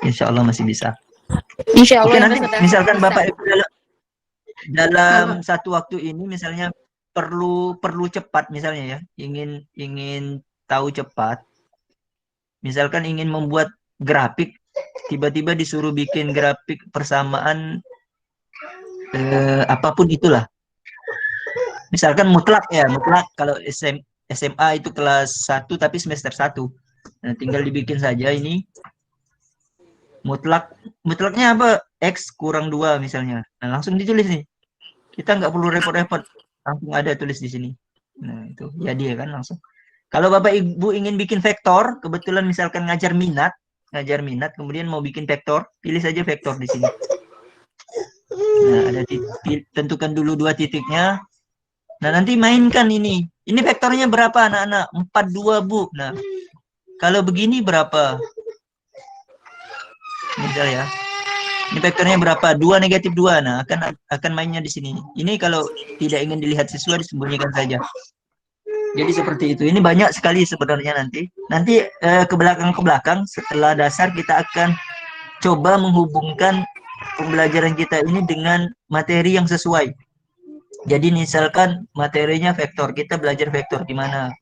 Insya Allah masih bisa. Insya Allah. Oke, nanti misalkan bisa. Bapak Ibu dalam satu waktu ini misalnya perlu cepat misalnya ya, ingin tahu cepat. Misalkan ingin membuat grafik, tiba-tiba disuruh bikin grafik persamaan apapun itulah. Misalkan mutlak kalau SMA itu kelas 1 tapi semester 1. Nah, tinggal dibikin saja ini. Mutlaknya apa? X kurang 2 misalnya. Nah, langsung ditulis nih. Kita nggak perlu repot-repot. Langsung ada tulis di sini. Nah, itu jadi ya kan langsung. Kalau Bapak Ibu ingin bikin vektor, kebetulan misalkan ngajar minat, kemudian mau bikin vektor, pilih saja vektor di sini. Nah, ada tentukan dulu 2 titiknya. Nah, nanti mainkan ini. Ini vektornya berapa anak-anak? 42, Bu. Nah, kalau begini berapa? Misal ya. Ini vektornya berapa? 2 negatif 2. Nah, akan mainnya di sini. Ini kalau tidak ingin dilihat siswa disembunyikan saja. Jadi seperti itu. Ini banyak sekali sebenarnya nanti. Nanti ke belakang setelah dasar kita akan coba menghubungkan pembelajaran kita ini dengan materi yang sesuai. Jadi misalkan materinya vektor, kita belajar vektor gimana.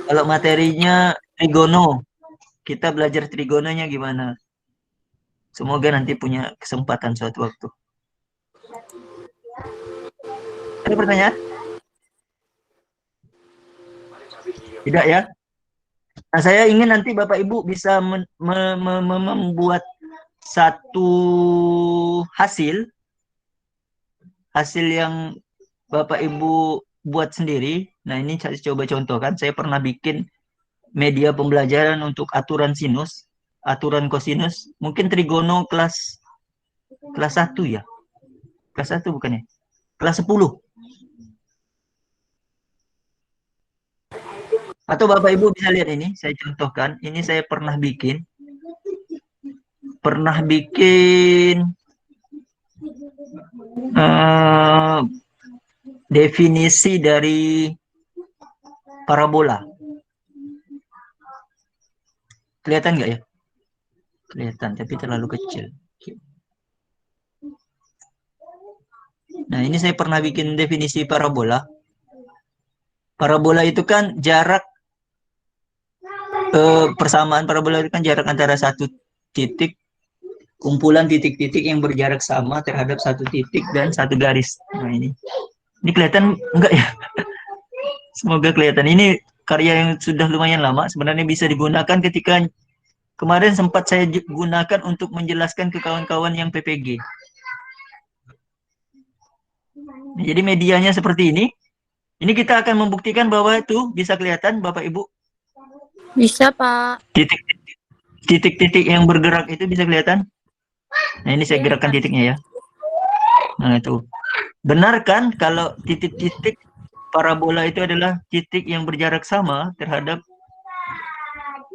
Kalau materinya trigono, kita belajar trigononya gimana. Semoga nanti punya kesempatan suatu waktu. Ada pertanyaan? Tidak ya? Nah, saya ingin nanti Bapak Ibu bisa membuat satu hasil yang Bapak Ibu buat sendiri. Nah, ini saya coba contohkan. Saya pernah bikin media pembelajaran untuk aturan sinus, aturan kosinus, mungkin trigono kelas 1 ya. Kelas 1 bukannya? Kelas 10. Atau Bapak Ibu bisa lihat ini, saya contohkan. Ini saya pernah bikin definisi dari parabola. Kelihatan nggak ya? Kelihatan, tapi terlalu kecil. Nah, ini saya pernah bikin definisi parabola. Parabola itu kan jarak, persamaan parabola itu kan jarak antara satu titik, kumpulan titik-titik yang berjarak sama terhadap satu titik dan satu garis. Nah, ini kelihatan enggak ya? Semoga kelihatan. Ini karya yang sudah lumayan lama, sebenarnya bisa digunakan ketika kemarin sempat saya gunakan untuk menjelaskan ke kawan-kawan yang PPG. Nah, jadi medianya seperti ini. Ini kita akan membuktikan bahwa itu bisa kelihatan Bapak Ibu. Bisa, Pak. Titik-titik yang bergerak itu bisa kelihatan. Nah, ini saya gerakkan titiknya ya. Nah, itu. Benar kan kalau titik-titik parabola itu adalah titik yang berjarak sama terhadap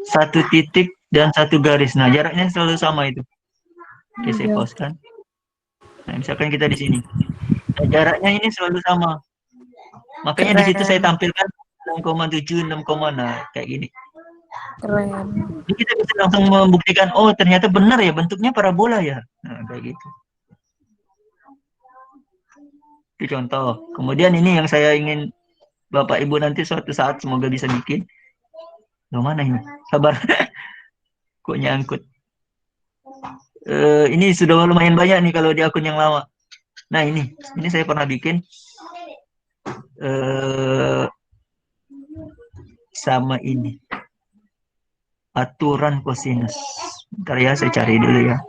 satu titik dan satu garis. Nah, jaraknya selalu sama itu. Oke, saya pause kan. Nah, misalkan kita di sini. Nah, jaraknya ini selalu sama. Makanya di situ saya tampilkan 6,7, 6, nah, kayak gini. Keren. Jadi kita bisa langsung membuktikan, oh ternyata benar ya bentuknya parabola ya. Nah, kayak gitu. Itu contoh. Kemudian ini yang saya ingin Bapak Ibu nanti suatu saat semoga bisa bikin. Loh, mana ini? Sabar. Kok nyangkut. Ini sudah lumayan banyak nih kalau di akun yang lama. Nah, ini saya pernah bikin sama ini. Aturan kosinus. Bentar ya, saya cari dulu ya.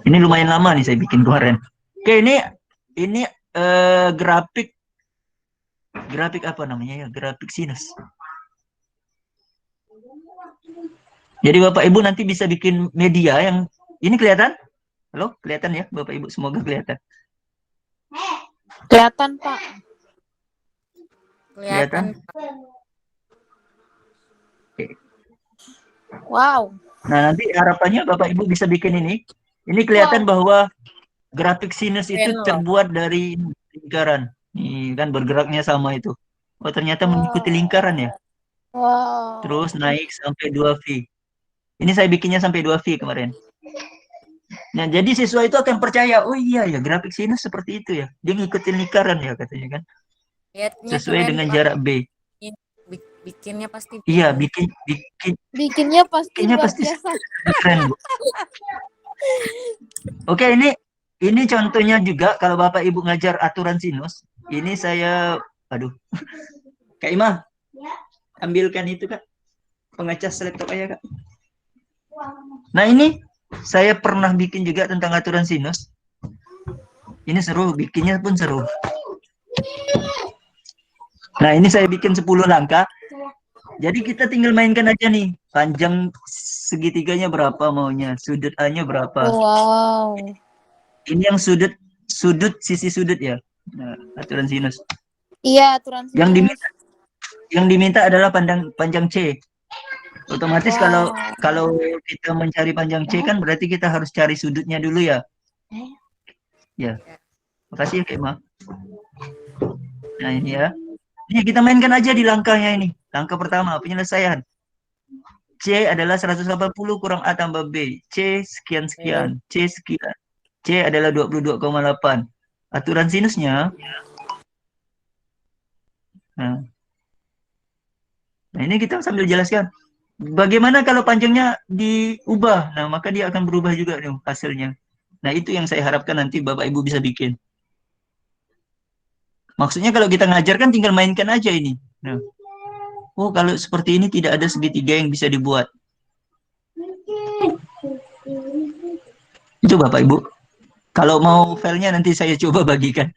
Ini lumayan lama nih saya bikin kemarin. Oke, ini grafik apa namanya ya? Grafik sinus. Jadi Bapak Ibu nanti bisa bikin media yang ini kelihatan? Halo, kelihatan ya Bapak Ibu? Semoga kelihatan. Kelihatan, Pak. Kelihatan? Oke. Wow. Nah, nanti harapannya Bapak Ibu bisa bikin ini. Ini kelihatan bahwa grafik sinus itu terbuat dari lingkaran. Nih, kan bergeraknya sama itu. Oh, ternyata mengikuti lingkaran ya. Wow. Terus naik sampai 2V. Ini saya bikinnya sampai 2V kemarin. Nah, jadi siswa itu akan percaya, oh iya ya, grafik sinus seperti itu ya. Dia ngikutin lingkaran ya katanya kan. Sesuai dengan jarak B. Bikinnya pasti. Iya, bikinnya pasti biasa. Keren, Bu. Oke, ini contohnya juga kalau Bapak Ibu ngajar aturan sinus. Ini saya, aduh. Kak Ima, ambilkan itu Kak. Pengecas laptop aja Kak. Nah, ini saya pernah bikin juga tentang aturan sinus. Ini seru, bikinnya pun seru. Nah, ini saya bikin 10 langkah. Jadi kita tinggal mainkan aja nih. Panjang segitiganya berapa maunya, sudut A-nya berapa. Wow. Ini yang sudut sisi sudut ya. Nah, aturan sinus. Iya, aturan sinus. Yang diminta adalah panjang C. Otomatis kalau kita mencari panjang C kan berarti kita harus cari sudutnya dulu ya. Ya. Makasih ya Kak Ma. Nah, ini ya. Ini kita mainkan aja di langkahnya ini. Langkah pertama, penyelesaian. C adalah 180 kurang A tambah B. C sekian-sekian. C sekian. C adalah 22,8. Aturan sinusnya. Nah, ini kita sambil jelaskan. Bagaimana kalau panjangnya diubah? Nah, maka dia akan berubah juga nih hasilnya. Nah, itu yang saya harapkan nanti Bapak Ibu bisa bikin. Maksudnya kalau kita ngajar kan tinggal mainkan aja ini. Nah, oh, kalau seperti ini tidak ada segitiga yang bisa dibuat. Itu Bapak Ibu. Kalau mau filenya nanti saya coba bagikan.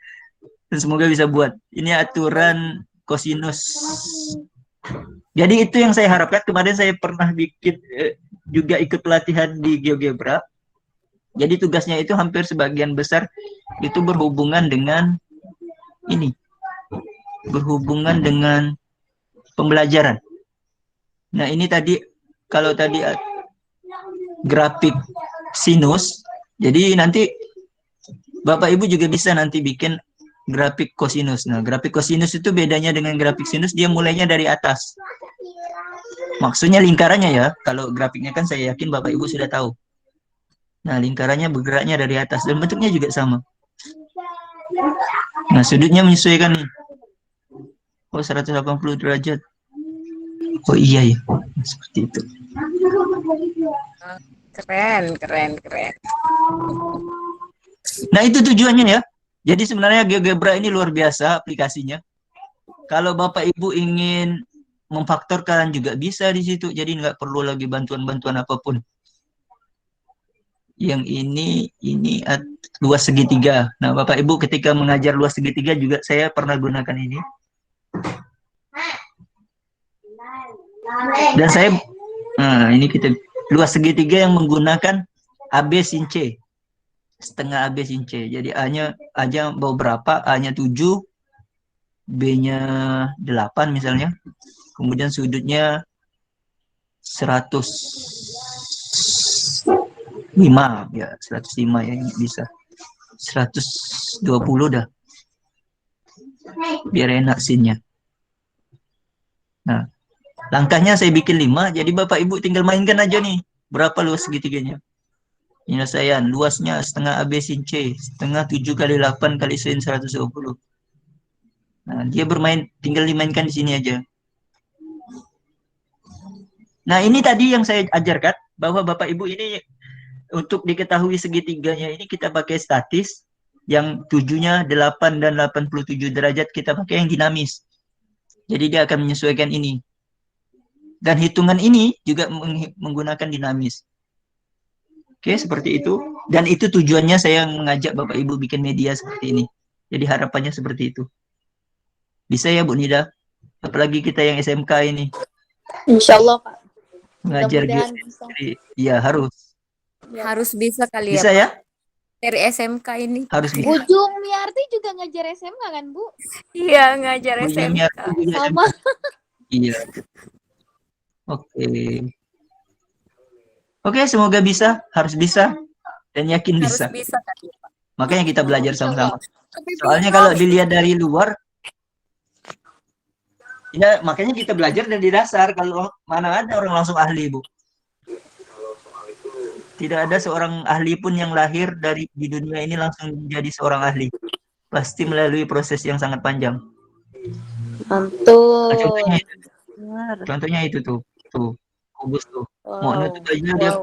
Dan semoga bisa buat. Ini aturan kosinus. Jadi itu yang saya harapkan. Kemarin saya pernah bikin juga ikut pelatihan di GeoGebra. Jadi tugasnya itu hampir sebagian besar itu berhubungan dengan ini. Berhubungan dengan pembelajaran. Nah, ini tadi kalau tadi grafik sinus. Jadi nanti Bapak Ibu juga bisa nanti bikin grafik kosinus. Nah, grafik kosinus itu bedanya dengan grafik sinus, dia mulainya dari atas. Maksudnya lingkarannya ya. Kalau grafiknya kan saya yakin Bapak Ibu sudah tahu. Nah, lingkarannya bergeraknya dari atas dan bentuknya juga sama. Nah, sudutnya menyesuaikan nih. Oh, 180 derajat. Oh iya ya. Seperti itu. Keren. Nah, itu tujuannya ya. Jadi sebenarnya GeoGebra ini luar biasa aplikasinya. Kalau Bapak Ibu ingin memfaktorkan juga bisa di situ. Jadi nggak perlu lagi bantuan-bantuan apapun. Yang ini luas segitiga. Nah, Bapak Ibu ketika mengajar luas segitiga juga saya pernah gunakan ini. Dan saya ini kita luas segitiga yang menggunakan AB sin C. Setengah AB sin C. Jadi A-nya mau berapa? A-nya 7, B-nya 8 misalnya. Kemudian sudutnya 105 ya, 105 ya bisa. 120 dah. Biar enak sinnya. Nah, langkahnya saya bikin 5, jadi Bapak Ibu tinggal mainkan aja nih. Berapa luas segitiganya? Penyelesaian, luasnya setengah AB sin C, setengah 7 kali 8 kali sin 120. Nah, dia tinggal dimainkan di sini aja. Nah, ini tadi yang saya ajarkan, bahwa Bapak Ibu ini untuk diketahui segitiganya ini kita pakai statis, yang 7-nya 8 dan 87 derajat kita pakai yang dinamis. Jadi dia akan menyesuaikan ini. Dan hitungan ini juga menggunakan dinamis. Oke, seperti itu. Dan itu tujuannya saya mengajak Bapak Ibu bikin media seperti ini. Jadi harapannya seperti itu. Bisa ya Bu Nida? Apalagi kita yang SMK ini. Insya Allah, Pak. Mengajar Mudah-mudahan bisa. Iya, harus. Harus bisa kali Bisa ya? Pak. Dari SMK ini. Harus bisa. Bu Jumiarti juga ngajar SMK kan, Bu? Iya, ngajar Bu SMK. Jumiarti juga Sama. Iya. Oke. Oke, semoga bisa, harus bisa, dan yakin Harus bisa. bisa kali Pak. Makanya kita belajar sama-sama. Tapi Soalnya bingung. kalau dilihat dari luar, ya makanya kita belajar dari dasar. Kalau mana ada orang langsung ahli, Bu. Tidak ada seorang ahli pun yang lahir di dunia ini langsung menjadi seorang ahli. Pasti melalui proses yang sangat panjang. Mantul. Nah, Benar. contohnya itu tuh kubus tuh. Mau Wow. nutup aja dia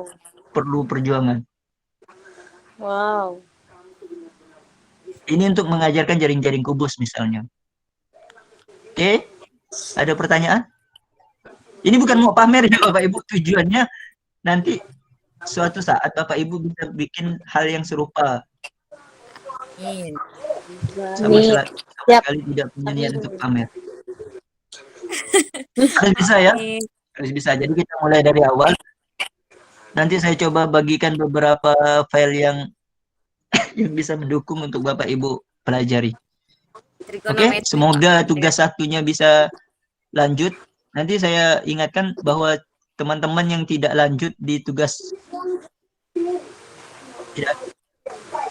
perlu perjuangan. Wow. Ini untuk mengajarkan jaring-jaring kubus misalnya. Oke, ada pertanyaan? Ini bukan mau pamer ya Bapak Ibu, tujuannya nanti suatu saat Bapak Ibu bisa bikin hal yang serupa. Amin. Sama Siap. sekali tidak punya niat untuk pamer. Harus bisa ya? Amin. Harus bisa. Jadi kita mulai dari awal. Nanti saya coba bagikan beberapa file yang bisa mendukung untuk Bapak Ibu pelajari. Oke, semoga tugas satunya bisa lanjut. Nanti saya ingatkan bahwa teman-teman yang tidak lanjut di tugas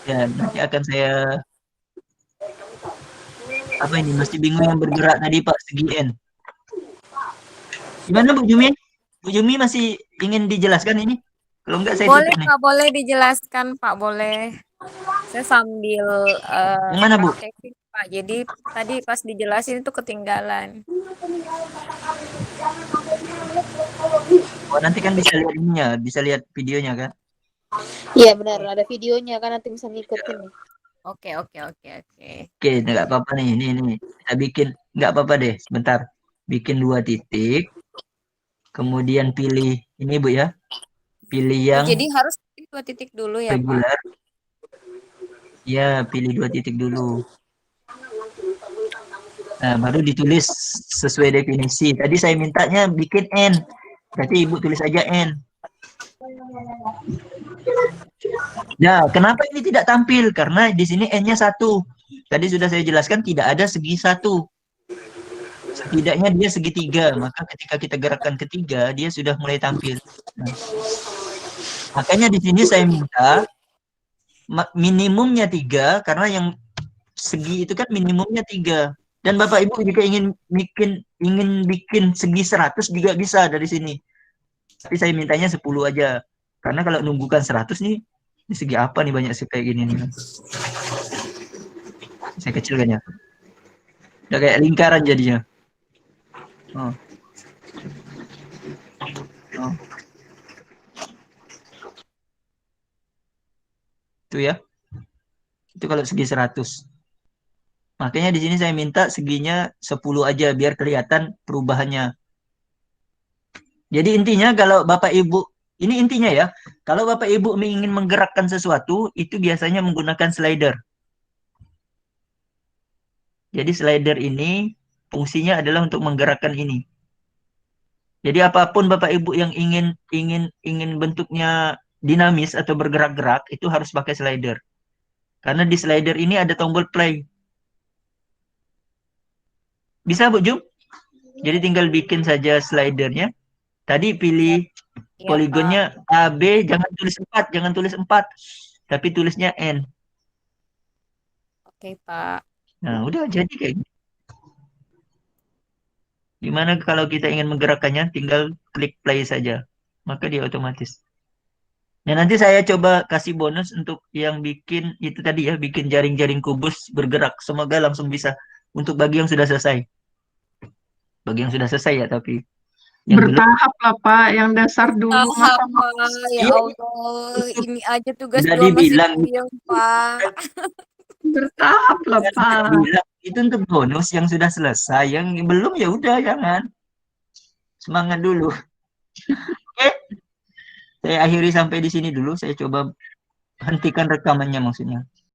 ya nanti akan saya ini masih bingung yang bergerak tadi Pak segi N. Gimana Bu Jumi? Bu Jumi masih ingin dijelaskan ini? Kalau enggak saya Boleh tutup nih. Pak, boleh dijelaskan Pak, boleh. Saya sambil Yang mana Bu? praktekin Pak. Jadi tadi pas dijelasin itu ketinggalan. Oh, nanti kan bisa lihat ininya, bisa lihat videonya kan? Iya benar, ada videonya kan nanti bisa ngikutin nih. Oke. Oke, nggak apa-apa nih, ini kita bikin, nggak apa-apa deh, sebentar. Bikin 2 titik, kemudian pilih ini Bu ya, pilih yang Jadi harus 2 titik dulu ya regular. Pak? Ya, pilih 2 titik dulu. Nah, baru ditulis sesuai definisi. Tadi saya mintanya bikin N, berarti Ibu tulis aja N. Nah, kenapa ini tidak tampil? Karena di sini N-nya 1. Tadi sudah saya jelaskan tidak ada segi 1. Setidaknya dia segitiga, maka ketika kita gerakkan ketiga, dia sudah mulai tampil. Nah, makanya di sini saya minta minimumnya 3, karena yang segi itu kan minimumnya 3. Dan Bapak Ibu jika ingin bikin segi 100 juga bisa dari sini. Tapi saya mintanya 10 aja. Karena kalau nunggukan 100 nih, ini segi apa nih banyak kayak gini nih. Saya kecilkan ya. Udah kayak lingkaran jadinya. Oh. Itu ya. Itu kalau segi 100. Makanya di sini saya minta seginya 10 aja biar kelihatan perubahannya. Jadi intinya kalau Bapak Ibu, ini intinya ya, kalau Bapak Ibu ingin menggerakkan sesuatu, itu biasanya menggunakan slider. Jadi slider ini fungsinya adalah untuk menggerakkan ini. Jadi apapun Bapak Ibu yang ingin bentuknya dinamis atau bergerak-gerak, itu harus pakai slider. Karena di slider ini ada tombol play. Bisa Bu Jum? Jadi tinggal bikin saja slidernya. Tadi pilih Iya, poligonnya AB, jangan tulis 4, tapi tulisnya N. Pak. Oke, Pak. Nah, udah jadi kayak gitu. Gimana kalau kita ingin menggerakkannya, tinggal klik play saja. Maka dia otomatis. Nah, nanti saya coba kasih bonus untuk yang bikin itu tadi ya, bikin jaring-jaring kubus bergerak. Semoga langsung bisa. Untuk bagi yang sudah selesai. Bagi yang sudah selesai ya, tapi yang belum. Bertahap lah Pak, yang dasar dulu. Tahap, Masa Pak. Ya Iya. Allah, ini aja tugas Udah 2 masih dibilang. puyeng, Pak. bertahap lah Pak. Bilang, itu untuk bonus yang sudah selesai. Yang belum ya udah jangan. Semangat dulu. Oke. Saya akhiri sampai di sini dulu. Saya coba hentikan rekamannya maksudnya.